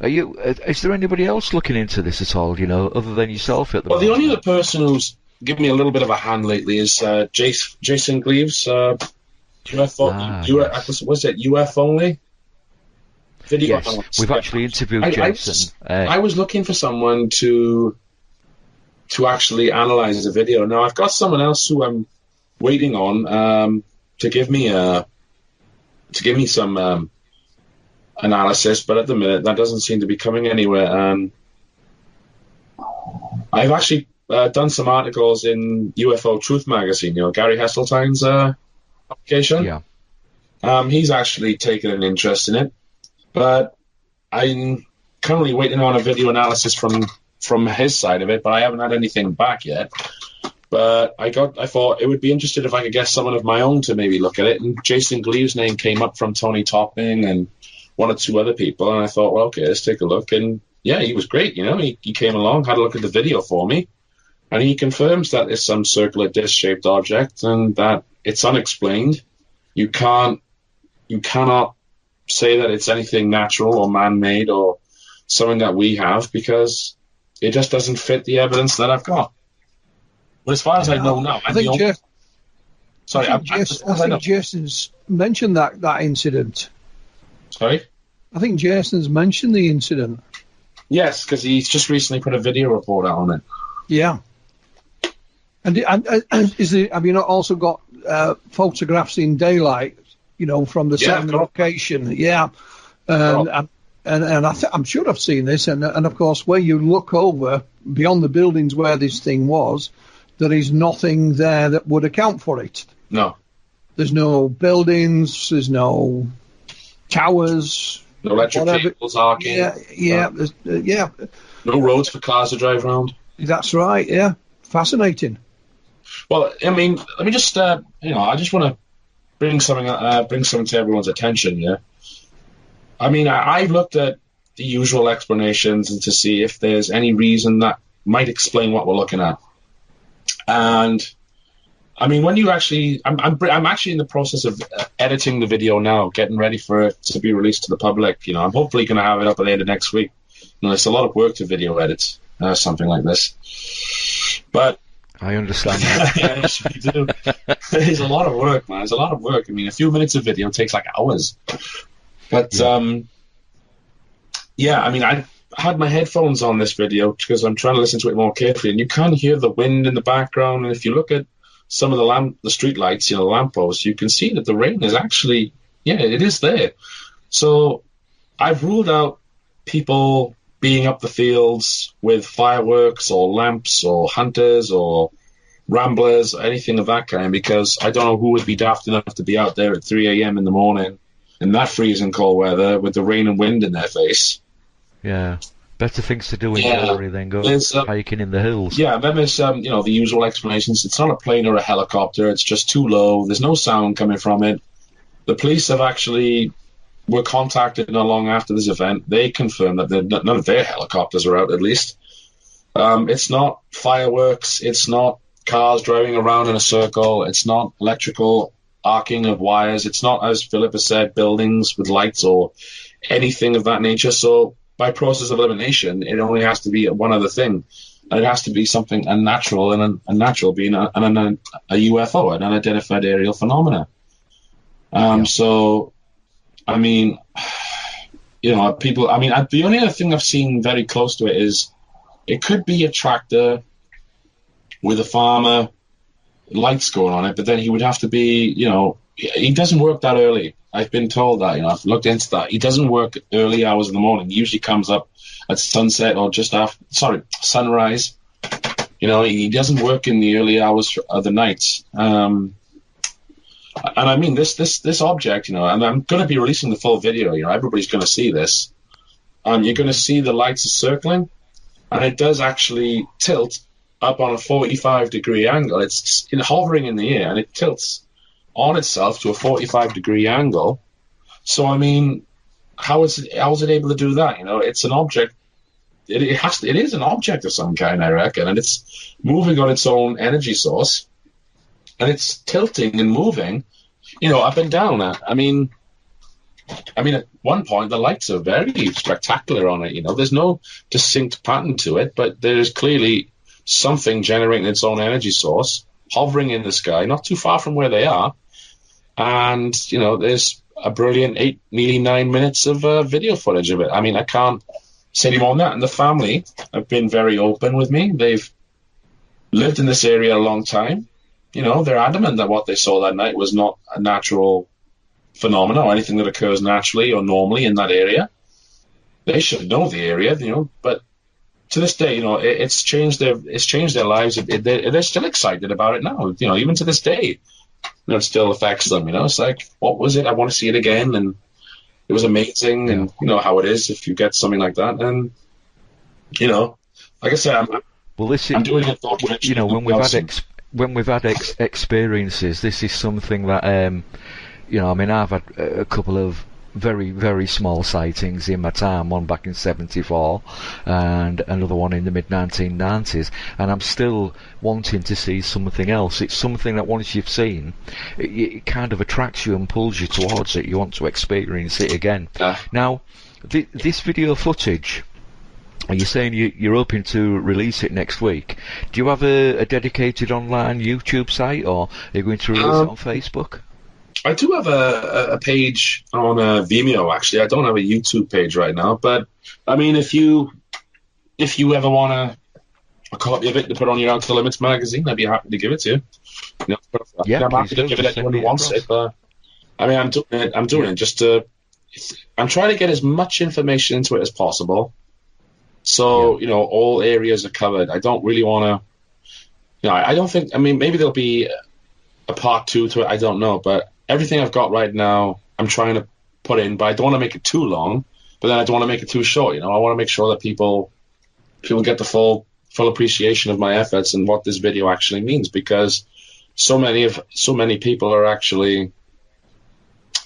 is there anybody else looking into this at all? Other than yourself at the moment? The only other person who's given me a little bit of a hand lately is Jason Gleaves. UFO. Yes. Was it UFO only? Video. Yes, we've actually interviewed Jason. I was looking for someone to actually analyze the video. Now I've got someone else who I'm waiting on to give me some analysis, but at the minute that doesn't seem to be coming anywhere. And I've actually done some articles in UFO Truth magazine. Gary Hesseltine's publication. Yeah. He's actually taken an interest in it, but I'm currently waiting on a video analysis from his side of it, but I haven't had anything back yet. But I thought it would be interesting if I could get someone of my own to maybe look at it. And Jason Gleaves' name came up from Tony Topping and 1 or 2 other people, and I thought, well, okay, let's take a look. And yeah, he was great. He came along, had a look at the video for me, and he confirms that it's some circular disc-shaped object and that it's unexplained. You cannot say that it's anything natural or man-made or something that we have, because it just doesn't fit the evidence that I've got. But as far as I know now, I think Jason's mentioned that incident. Sorry? I think Jason's mentioned the incident. Yes, because he's just recently put a video report out on it. Yeah. And have you not also got photographs in daylight, from the certain location? Yeah. And I'm sure I've seen this. And of course, where you look over beyond the buildings where this thing was, there is nothing there that would account for it. No. There's no buildings. There's no towers. No electric cables arcing. Yeah. No roads for cars to drive around. That's right. Yeah. Fascinating. Well, let me just, I just want to bring something to everyone's attention. Yeah. I've looked at the usual explanations and to see if there's any reason that might explain what we're looking at. And when you actually, I'm actually in the process of editing the video now, getting ready for it to be released to the public. I'm hopefully going to have it up at the end of next week. It's a lot of work to video edit something like this, but I understand that. Yes, we do. It's a lot of work, man. It's a lot of work. A few minutes of video takes like hours. But I had my headphones on this video because I'm trying to listen to it more carefully, and you can hear the wind in the background. And if you look at some of the street lights, the lampposts, you can see that the rain is actually, it is there. So I've ruled out people being up the fields with fireworks or lamps or hunters or ramblers, anything of that kind, because I don't know who would be daft enough to be out there at 3 a.m. in the morning in that freezing cold weather with the rain and wind in their face. Yeah. Better things to do in Gary than go hiking in the hills. Yeah, then there's the usual explanations. It's not a plane or a helicopter. It's just too low. There's no sound coming from it. The police were contacted not long after this event. They confirmed that none of their helicopters are out, at least. It's not fireworks. It's not cars driving around in a circle. It's not electrical arcing of wires. It's not, as Philip has said, buildings with lights or anything of that nature. So by process of elimination, it only has to be one other thing. And it has to be something unnatural, and unnatural being a UFO, an unidentified aerial phenomena. So, I mean, people, the only other thing I've seen very close to it is it could be a tractor with a farmer, lights going on it, but then he would have to be, he doesn't work that early. I've been told that, I've looked into that. He doesn't work early hours in the morning. He usually comes up at sunset or just after, sunrise. He doesn't work in the early hours of the night. And I mean, this object, and I'm going to be releasing the full video, everybody's going to see this. You're going to see the lights are circling, and it does actually tilt up on a 45-degree angle. It's hovering in the air, and it tilts on itself to a 45-degree angle. So, I mean, how is it able to do that? It's an object. It is an object of some kind, I reckon, and it's moving on its own energy source, and it's tilting and moving, up and down. I mean, at one point the lights are very spectacular on it. There's no distinct pattern to it, but there's clearly something generating its own energy source, hovering in the sky, not too far from where they are. And, there's a brilliant 8, nearly 9 minutes of video footage of it. I mean, I can't say any more than that. And the family have been very open with me. They've lived in this area a long time. They're adamant that what they saw that night was not a natural phenomena or anything that occurs naturally or normally in that area. They should know the area, but to this day, it's changed their lives. They're still excited about it now. Even to this day, it still affects them. It's like, what was it? I want to see it again, and it was amazing. Yeah. And how it is if you get something like that. And like I said, I'm doing it. When we've had experiences, this is something that I've had a couple of very, very small sightings in my time, one back in 74 and another one in the mid-1990s, and I'm still wanting to see something else. It's something that once you've seen, it kind of attracts you and pulls you towards it. You want to experience it again. Now, this video footage, are you saying you're hoping to release it next week? Do you have a dedicated online YouTube site, or are you going to release it on Facebook? I do have a page on Vimeo, actually. I don't have a YouTube page right now, but I mean, if you ever want a copy of it to put on your Outer Limits magazine, I'd be happy to give it to you. I'm happy to give it to anyone who wants it. But I mean, I'm doing it just to. I'm trying to get as much information into it as possible, so all areas are covered. I don't really want to. I don't think. I mean, maybe there'll be a part 2 to it. I don't know, but everything I've got right now, I'm trying to put in, but I don't want to make it too long, but then I don't want to make it too short. I want to make sure that people get the full appreciation of my efforts and what this video actually means, because so many people are actually,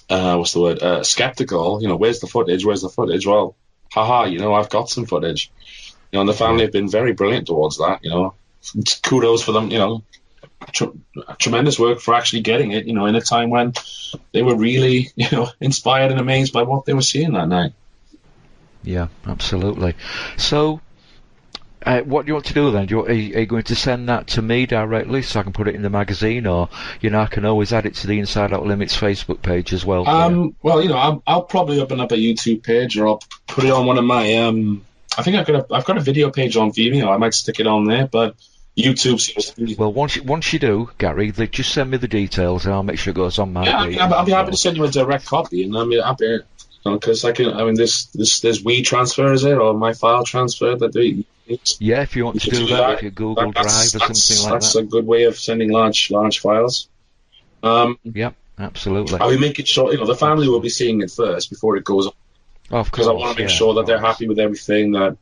skeptical. Where's the footage? Well, I've got some footage. And the family have been very brilliant towards that. Kudos for them. Tremendous work for actually getting it, in a time when they were really, inspired and amazed by what they were seeing that night. Yeah, absolutely. So, what do you want to do then? Are you going to send that to me directly so I can put it in the magazine, or I can always add it to the Inside Out Limits Facebook page as well? Well, I'll probably open up a YouTube page, or I'll put it on one of my. I think I've got a video page on Vimeo. I might stick it on there, but YouTube seems to be... Well, once you do, Gary, just send me the details and I'll make sure it goes on my page. I'll be happy to send you a direct copy, and I'm happy, because there's WeTransfer, is it, or my file transfer that Yeah, if you want to do that with your Google Drive or something like that's that. a good way of sending large files. Yep, absolutely. Are we making sure, the family will be seeing it first before it goes on? Of Because course, I want to make yeah, sure that of they're course. happy with everything, that,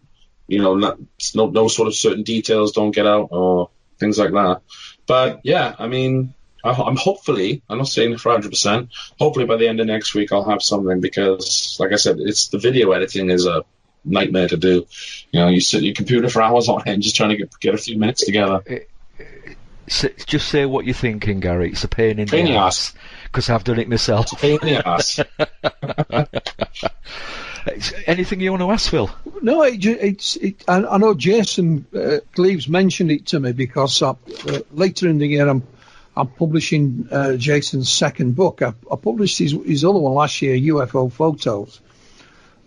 no sort of certain details don't get out or things like that. But, yeah, I mean, I'm hopefully, I'm not saying for 100%, hopefully by the end of next week I'll have something because, like I said, the video editing is a nightmare to do. You sit at your computer for hours on end just trying to get a few minutes together. Just say what you're thinking, Gary. It's a pain in Pain in the the ass. Because I've done it myself. Pain in the ass. Anything you want to ask, Phil? No, I know Jason Cleves mentioned it to me because later in the year I'm publishing Jason's second book. I published his other one last year, UFO Photos.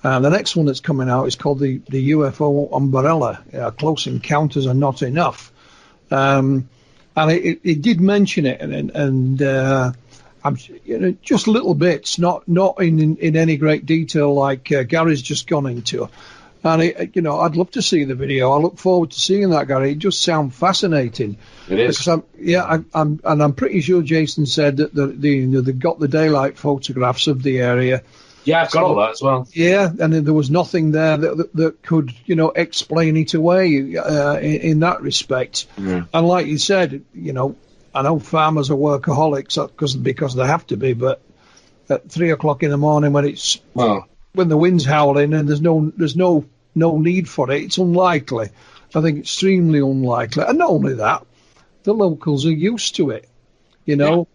The next one that's coming out is called the UFO Umbrella. Close Encounters Are Not Enough. And it did mention it, and I'm just little bits, not in any great detail like Gary's just gone into. And I'd love to see the video. I look forward to seeing that, Gary. It just sounds fascinating. It is. I'm pretty sure Jason said that they got the daylight photographs of the area. Yeah, I've got all that as well. Yeah, and there was nothing there that could, explain it away in that respect. Yeah. And like you said, I know farmers are workaholics because they have to be, but at 3 o'clock in the morning when the wind's howling and there's no need for it, it's unlikely. I think extremely unlikely. And not only that, the locals are used to it. Yeah.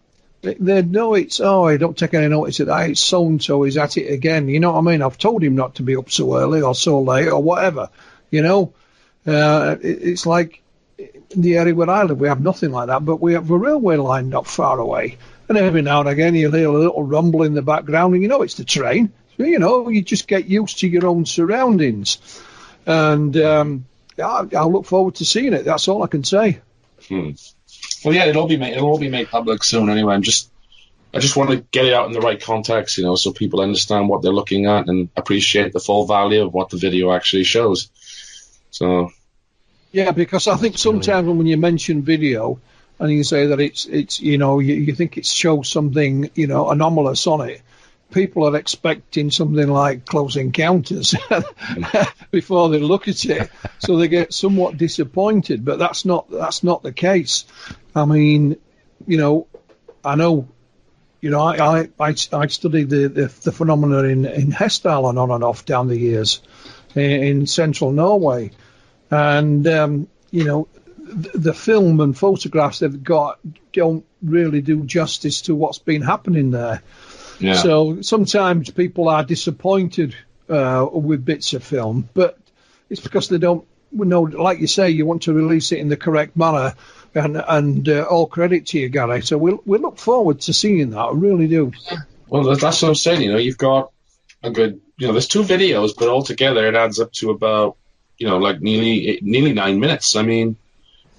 They know I don't take any notice of that. It's so-and-so, he's at it again. You know what I mean? I've told him not to be up so early or so late or whatever. It's like in the area where I live, we have nothing like that, but we have a railway line not far away. And every now and again, you'll hear a little rumble in the background, and it's the train. So, you just get used to your own surroundings. And I'll look forward to seeing it. That's all I can say. Well, yeah, it'll all be made public soon anyway. I just want to get it out in the right context, so people understand what they're looking at and appreciate the full value of what the video actually shows. So, yeah, because I think sometimes when you mention video and you say that it's you think it shows something anomalous on it, people are expecting something like Close Encounters before they look at it, so they get somewhat disappointed. But that's not the case. I mean, I know, I studied the phenomena in Hessdalen on and off down the years in central Norway, and the film and photographs they've got don't really do justice to what's been happening there. yeah. So sometimes people are disappointed with bits of film, but it's because they don't know. Like you say, you want to release it in the correct manner, and all credit to you, Gary. So we look forward to seeing that. I really do. Well, that's what I'm saying. You've got a good. There's 2 videos, but altogether it adds up to about like nearly 9 minutes. I mean,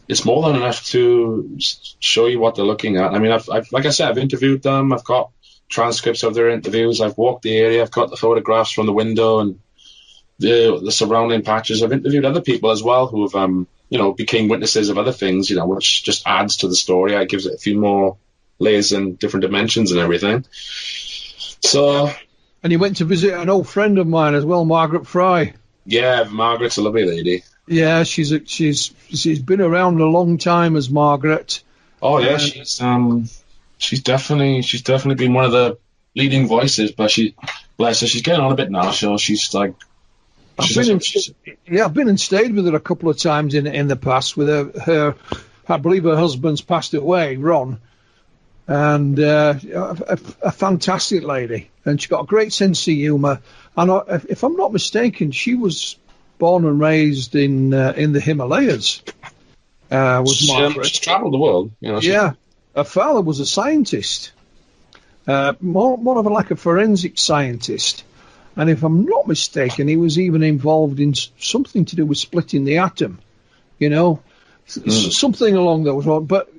it's more than enough to show you what they're looking at. I mean, I've like I said, I've interviewed them. I've got transcripts of their interviews. I've walked the area. I've got the photographs from the window and the surrounding patches. I've interviewed other people as well who have became witnesses of other things. Which just adds to the story. It gives it a few more layers and different dimensions and everything. So. And you went to visit an old friend of mine as well, Margaret Fry. Yeah, Margaret's a lovely lady. Yeah, she's been around a long time as Margaret. Oh yeah, she's definitely been one of the leading voices. But bless her, she's getting on a bit now. So she's like, I've been and stayed with her a couple of times in the past. With her I believe her husband's passed away, Ron, and a fantastic lady, and she's got a great sense of humour. And if I'm not mistaken, she was born and raised in the Himalayas. She's travelled the world. Yeah, her father was a scientist, more of like a forensic scientist. And if I'm not mistaken, he was even involved in something to do with splitting the atom, something along those lines. But,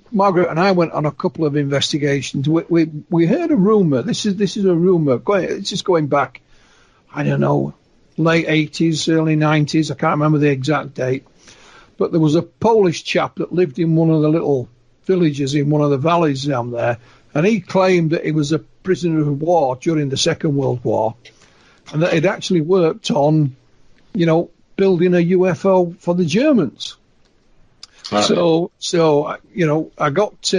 Margaret and I went on a couple of investigations. We heard a rumour. This is a rumour. It's just going back, I don't know, late 80s, early 90s. I can't remember the exact date. But there was a Polish chap that lived in one of the little villages in one of the valleys down there, and he claimed that he was a prisoner of war during the Second World War, and that he'd actually worked on, building a UFO for the Germans. Right. So I got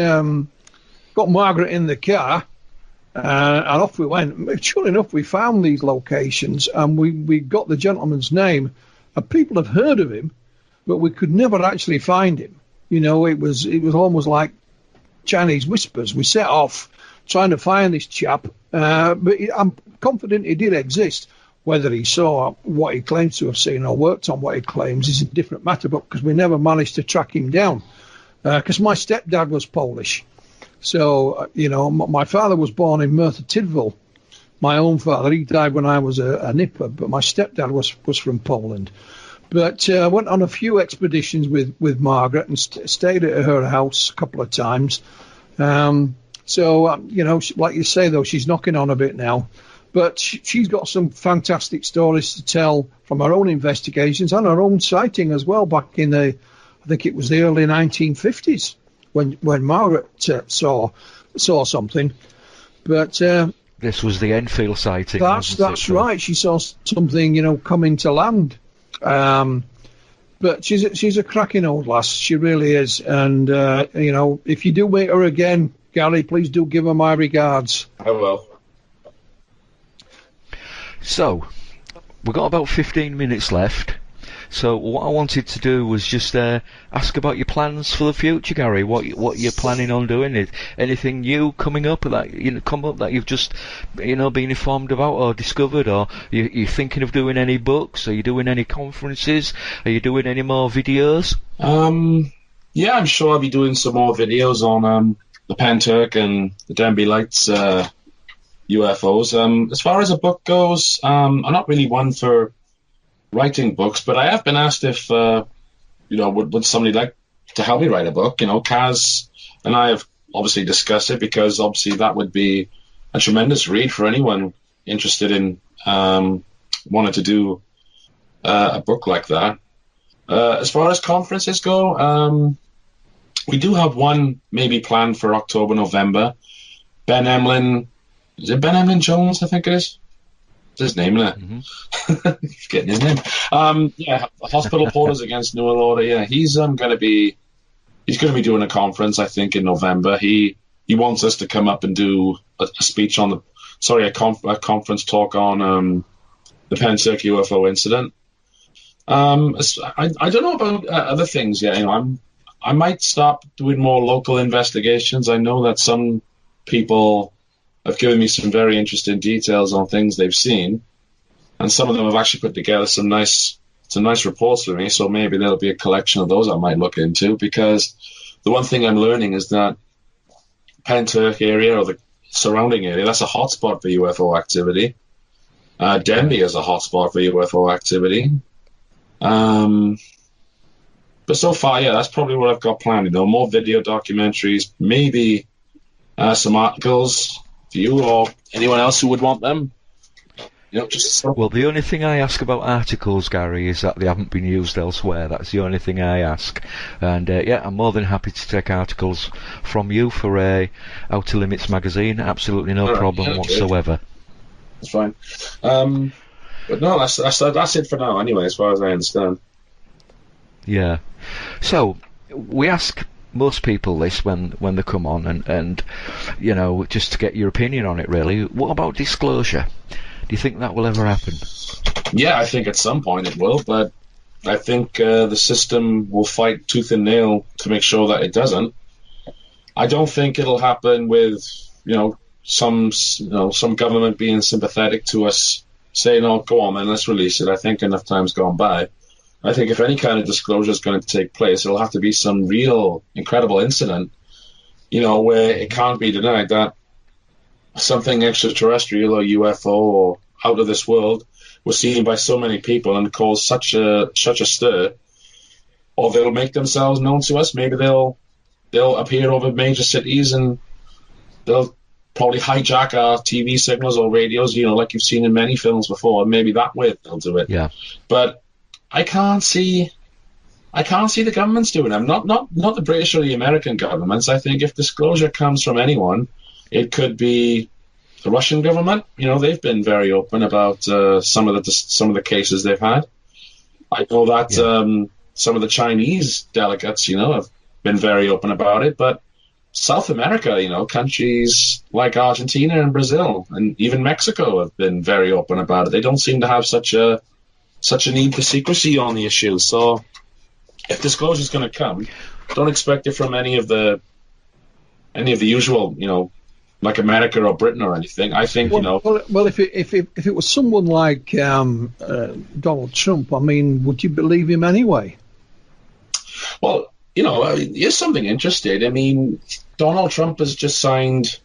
Margaret in the car, and off we went. Sure enough, we found these locations, and we got the gentleman's name, and people have heard of him, but we could never actually find him. It was almost like Chinese whispers. We set off trying to find this chap, but I'm confident he did exist. Whether he saw what he claims to have seen or worked on what he claims is a different matter, but because we never managed to track him down. Because my stepdad was Polish. So, my father was born in Merthyr Tydfil. My own father, he died when I was a nipper, but my stepdad was from Poland. But I went on a few expeditions with Margaret and stayed at her house a couple of times. So, like you say, though, she's knocking on a bit now. But she's got some fantastic stories to tell from her own investigations and her own sighting as well back in I think it was the early 1950s when Margaret saw something. But this was the Enfield sighting. That's right. She saw something, coming to land. But she's a cracking old lass. She really is. And, if you do meet her again, Gary, please do give her my regards. I will. So, we've got about 15 minutes left. So, what I wanted to do was just ask about your plans for the future, Gary. What you're planning on doing? Is anything new coming up that you've just been informed about or discovered, or you're thinking of doing any books? Are you doing any conferences? Are you doing any more videos? Yeah, I'm sure I'll be doing some more videos on the Penturk and the Denby Lights UFOs. As far as a book goes, I'm not really one for writing books, but I have been asked if, would somebody like to help me write a book? Kaz and I have obviously discussed it, because obviously that would be a tremendous read for anyone interested in wanting to do a book like that. As far as conferences go, we do have one maybe planned for October, November. Is it Ben Emlyn Jones, I think it is? His name, isn't it? Mm-hmm. Forgetting his name. Hospital Porters Against New World Order. Yeah, he's going to be doing a conference, I think, in November. He wants us to come up and do a speech on a conference talk on the Penturk UFO incident. I don't know about other things yet. I might stop doing more local investigations. I know that some people have given me some very interesting details on things they've seen, and some of them have actually put together some nice reports for me. So maybe there'll be a collection of those I might look into, because the one thing I'm learning is that Penturk area or the surrounding area, that's a hotspot for UFO activity. Denby is a hotspot for UFO activity. But so far, yeah, that's probably what I've got planned. More video documentaries, maybe some articles for you or anyone else who would want them. Well, the only thing I ask about articles, Gary, is that they haven't been used elsewhere. That's the only thing I ask. And I'm more than happy to take articles from you for Outer Limits magazine. Absolutely no problem whatsoever. That's fine. But no, that's it for now anyway, as far as I understand. Yeah. So, we ask most people this when they come on, and just to get your opinion on it, really. What about disclosure? Do you think that will ever happen? Yeah, I think at some point it will, but I think the system will fight tooth and nail to make sure that it doesn't. I don't think it'll happen with some government being sympathetic to us saying, "Oh, go on, man, let's release it." I think enough time's gone by. I think if any kind of disclosure is going to take place, it'll have to be some real incredible incident, where it can't be denied that something extraterrestrial or UFO or out of this world was seen by so many people and caused such a stir, or they'll make themselves known to us. Maybe they'll appear over major cities and they'll probably hijack our TV signals or radios, like you've seen in many films before, and maybe that way they'll do it. Yeah. But I can't see the governments doing it. Not the British or the American governments. I think if disclosure comes from anyone, it could be the Russian government. They've been very open about some of the cases they've had. I know that some of the Chinese delegates, have been very open about it. But South America, countries like Argentina and Brazil and even Mexico have been very open about it. They don't seem to have such a need for secrecy on the issue. So if disclosure is going to come, don't expect it from any of the usual, like America or Britain or anything. I think, Well, if it was someone like Donald Trump, I mean, would you believe him anyway? Well, here's something interesting. I mean, Donald Trump has just signed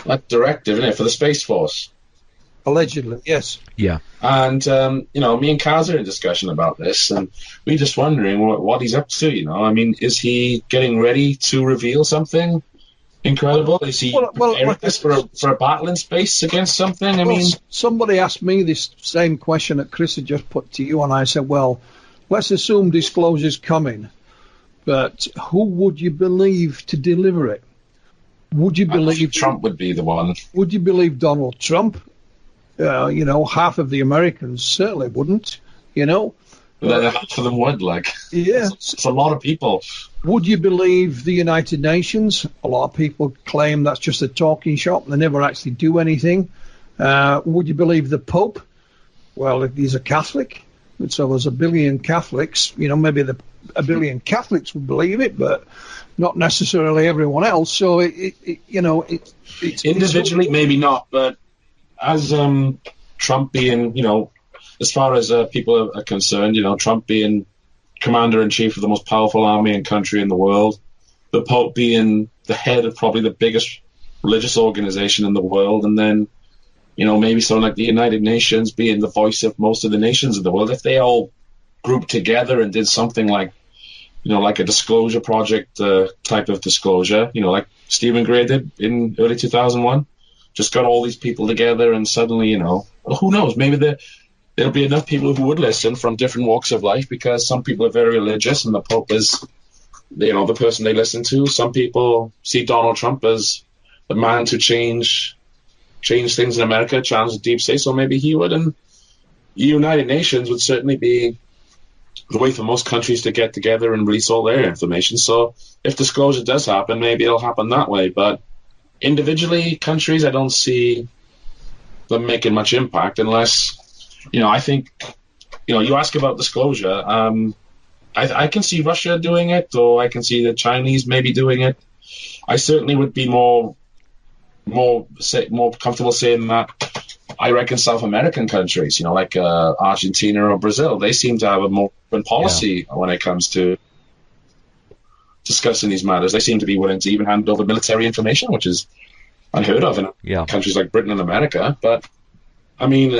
that directive, isn't it, for the Space Force? Allegedly, yes. Yeah. And, me and Kaz are in discussion about this, and we're just wondering what he's up to, I mean, is he getting ready to reveal something incredible? Is he preparing this for a battle in space against something? I mean, somebody asked me this same question that Chris had just put to you, and I said, well, let's assume disclosure's coming, but who would you believe to deliver it? Would you believe Trump would be the one? Would you believe Donald Trump? Half of the Americans certainly wouldn't, But then half of them would, Yeah. It's a lot of people. Would you believe the United Nations? A lot of people claim that's just a talking shop. They never actually do anything. Would you believe the Pope? Well, if he's a Catholic, so there's a billion Catholics, maybe a billion Catholics would believe it, but not necessarily everyone else. So, it's individually, maybe not, but as Trump being, as far as people are concerned, Trump being commander-in-chief of the most powerful army and country in the world, the Pope being the head of probably the biggest religious organization in the world, and then, maybe something like the United Nations being the voice of most of the nations in the world, if they all grouped together and did something like, like a disclosure project type of disclosure, like Stephen Gray did in early 2001, just got all these people together and suddenly, who knows, maybe there'll be enough people who would listen from different walks of life, because some people are very religious and the Pope is, the person they listen to. Some people see Donald Trump as the man to change things in America, challenge the deep state, so maybe he would. And the United Nations would certainly be the way for most countries to get together and release all their information. So if disclosure does happen, maybe it'll happen that way. But individually, countries, I don't see them making much impact unless, I think, you ask about disclosure. I can see Russia doing it, or I can see the Chinese maybe doing it. I certainly would be more comfortable saying that I reckon South American countries, like Argentina or Brazil, they seem to have a more open policy when it comes to discussing these matters. They seem to be willing to even hand over military information, which is unheard of in countries like Britain and America. But I mean,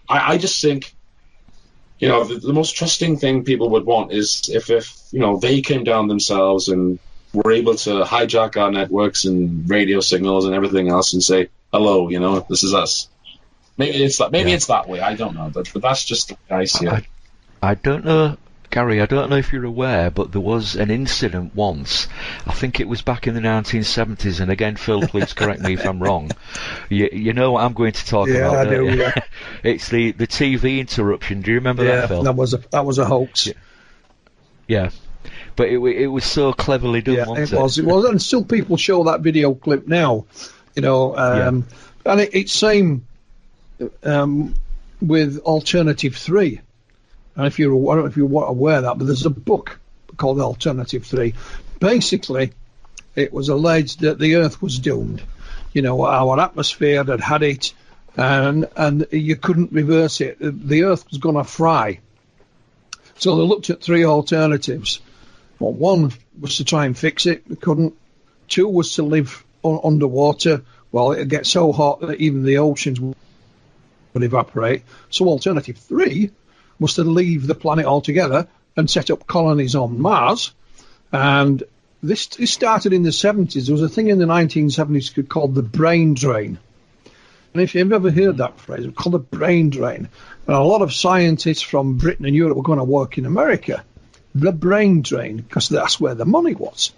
I just think, the most trusting thing people would want is if they came down themselves and were able to hijack our networks and radio signals and everything else and say, hello, this is us. Maybe it's that way. I don't know, but that's just the way I see it. I don't know, Gary, I don't know if you're aware, but there was an incident once, I think it was back in the 1970s, and again, Phil, please correct me if I'm wrong. You know what I'm going to talk about, I do, you? It's the TV interruption. Do you remember that, Phil? that was a hoax. Yeah. But it was so cleverly done, wasn't it? It was, and still people show that video clip now, and it's same with Alternative 3. And if you're aware of that, but there's a book called Alternative 3. Basically, it was alleged that the Earth was doomed. Our atmosphere had it, and you couldn't reverse it. The Earth was going to fry. So they looked at 3 alternatives. Well, 1 was to try and fix it. They couldn't. 2 was to live underwater. Well, it'd get so hot that even the oceans would evaporate. So alternative 3 was to leave the planet altogether and set up colonies on Mars. And this started in the 70s. There was a thing in the 1970s called the brain drain. And if you've ever heard that phrase, it's called a brain drain. And a lot of scientists from Britain and Europe were going to work in America. The brain drain, because that's where the money was.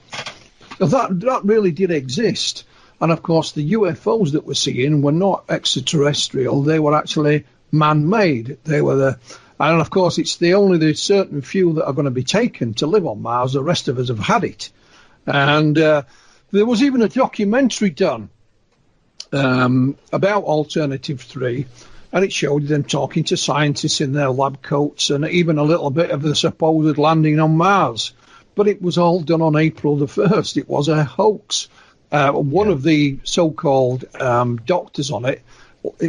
So that really did exist. And of course, the UFOs that we're seeing were not extraterrestrial. They were actually man-made. And of course, it's only the certain few that are going to be taken to live on Mars. The rest of us have had it. And there was even a documentary done about Alternative 3, and it showed them talking to scientists in their lab coats and even a little bit of the supposed landing on Mars. But it was all done on April the 1st. It was a hoax. One of the so-called doctors on it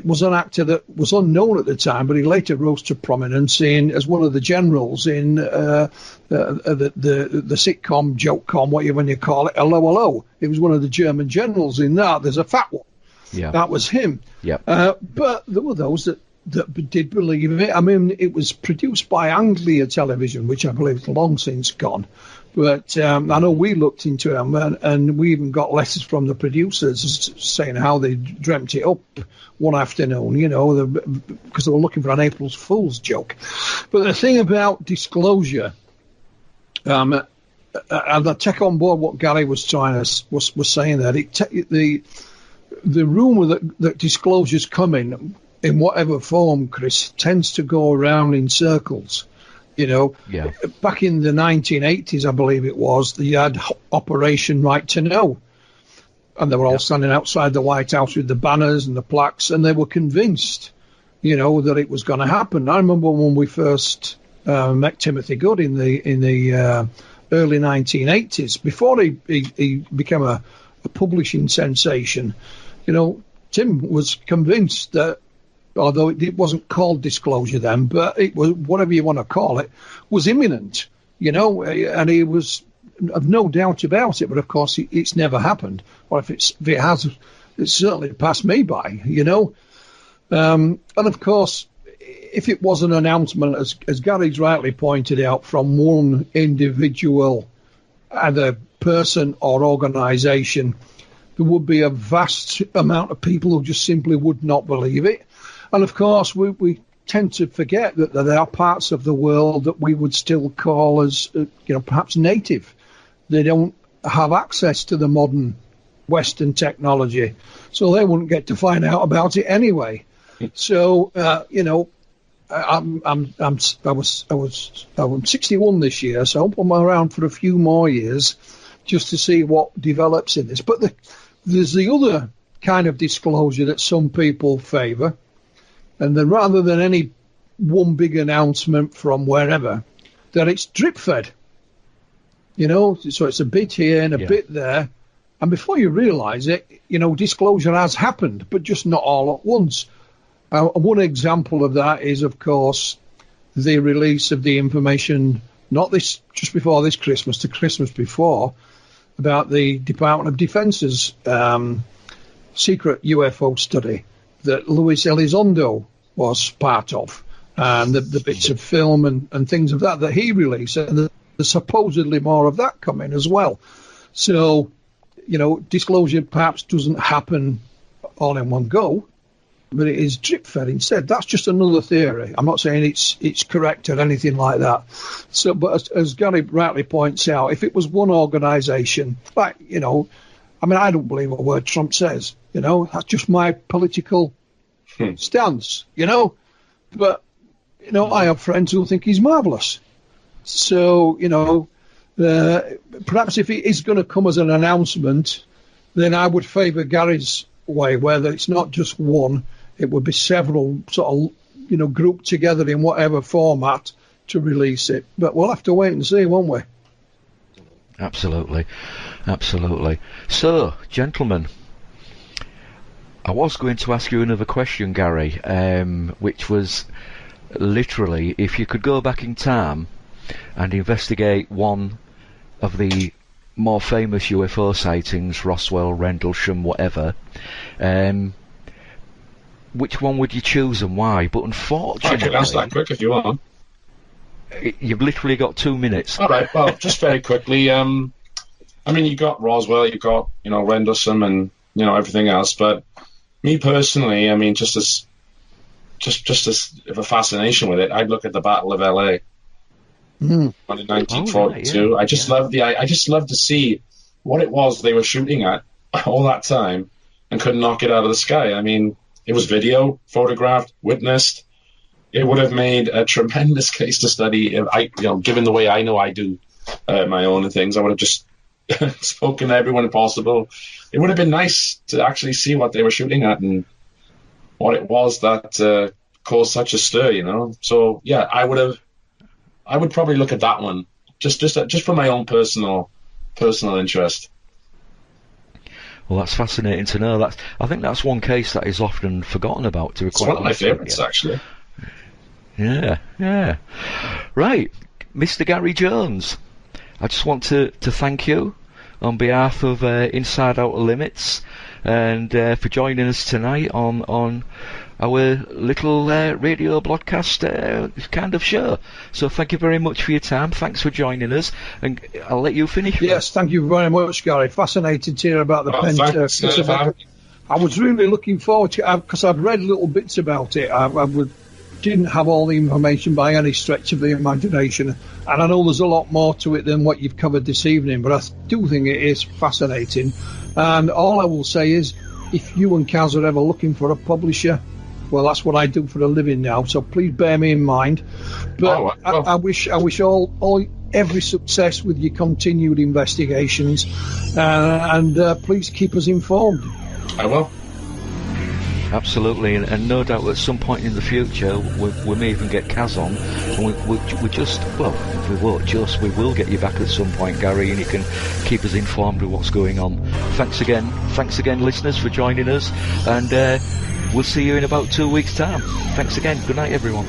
was an actor that was unknown at the time, but he later rose to prominence as one of the generals in the sitcom, joke-com, whatever you call it, Hello, Hello. He was one of the German generals in that. There's a fat one. Yeah. That was him. Yeah. But there were those that did believe it. I mean, it was produced by Anglia Television, which I believe is long since gone. But I know we looked into it, and we even got letters from the producers saying how they dreamt it up one afternoon, because they were looking for an April Fool's joke. But the thing about disclosure, and I take on board what Gary was was saying there. The rumour that disclosure's coming in whatever form, Chris, tends to go around in circles. Yeah. Back in the 1980s, I believe it was, they had Operation Right to Know. And they were all standing outside the White House with the banners and the plaques, and they were convinced, that it was going to happen. I remember when we first met Timothy Good in the early 1980s, before he became a publishing sensation. Tim was convinced that, although it wasn't called disclosure then, but it was, whatever you want to call it, was imminent, and he was of no doubt about it. But of course, it's never happened, or if it has, it's certainly passed me by, and of course, if it was an announcement, as Gary's rightly pointed out, from one individual, either person or organisation, there would be a vast amount of people who just simply would not believe it. And of course, we tend to forget that there are parts of the world that we would still call as, perhaps native. They don't have access to the modern Western technology, so they wouldn't get to find out about it anyway. So, I'm 61 this year, so I'm around for a few more years just to see what develops in this. But there's the other kind of disclosure that some people favour. And then rather than any one big announcement from wherever, that it's drip-fed. So it's a bit here and a bit there. And before you realise it, disclosure has happened, but just not all at once. One example of that is, of course, the release of the information, not just before this Christmas, to Christmas before, about the Department of Defence's secret UFO study that Luis Elizondo was part of, and the bits of film and things of that he released, and there's supposedly more of that coming as well. So, disclosure perhaps doesn't happen all in one go, but it is drip-fed instead. That's just another theory. I'm not saying it's correct or anything like that. So, but as Gary rightly points out, if it was one organisation, I don't believe a word Trump says. That's just my political stance. But I have friends who think he's marvellous. So perhaps if it is going to come as an announcement, then I would favour Gary's way, where it's not just one. It would be several sort of, grouped together in whatever format to release it. But we'll have to wait and see, won't we? Absolutely. So, gentlemen, I was going to ask you another question, Gary, which was literally, if you could go back in time and investigate one of the more famous UFO sightings, Roswell, Rendlesham, whatever, which one would you choose and why? But unfortunately, I can answer that quick if you want. You've literally got 2 minutes. All right. Well, just very quickly. I mean, you got Roswell, you got, Rendlesham and, everything else. But me personally, I mean, just as of a fascination with it, I'd look at the Battle of LA in 1942. I just love to see what it was they were shooting at all that time and couldn't knock it out of the sky. I mean, it was video, photographed, witnessed. It would have made a tremendous case to study. If given the way I know I do my own things, I would have just spoken to everyone possible. It would have been nice to actually see what they were shooting at and what it was that caused such a stir. So yeah, I would probably look at that one just for my own personal interest. Well, that's fascinating to know. I think that's one case that is often forgotten about. It's one of my favourites, actually. Yeah. Right, Mr. Gary Jones, I just want to thank you on behalf of Inside Outer Limits and for joining us tonight on our little radio broadcast kind of show. So thank you very much for your time. Thanks for joining us, and I'll let you finish. Yes, thank you very much, Gary. Fascinated to hear about the pen. I was really looking forward to it because I'd read little bits about it. Didn't have all the information by any stretch of the imagination, and I know there's a lot more to it than what you've covered this evening, but I do think it is fascinating. And all I will say is, if you and Kaz are ever looking for a publisher, well, that's what I do for a living now, so please bear me in mind. But I wish all every success with your continued investigations, and please keep us informed. I will. Absolutely, and no doubt at some point in the future we may even get Kaz on, and we will get you back at some point, Gary, and you can keep us informed with what's going on. Thanks again, listeners, for joining us, and we'll see you in about 2 weeks' time. Thanks again. Good night, everyone.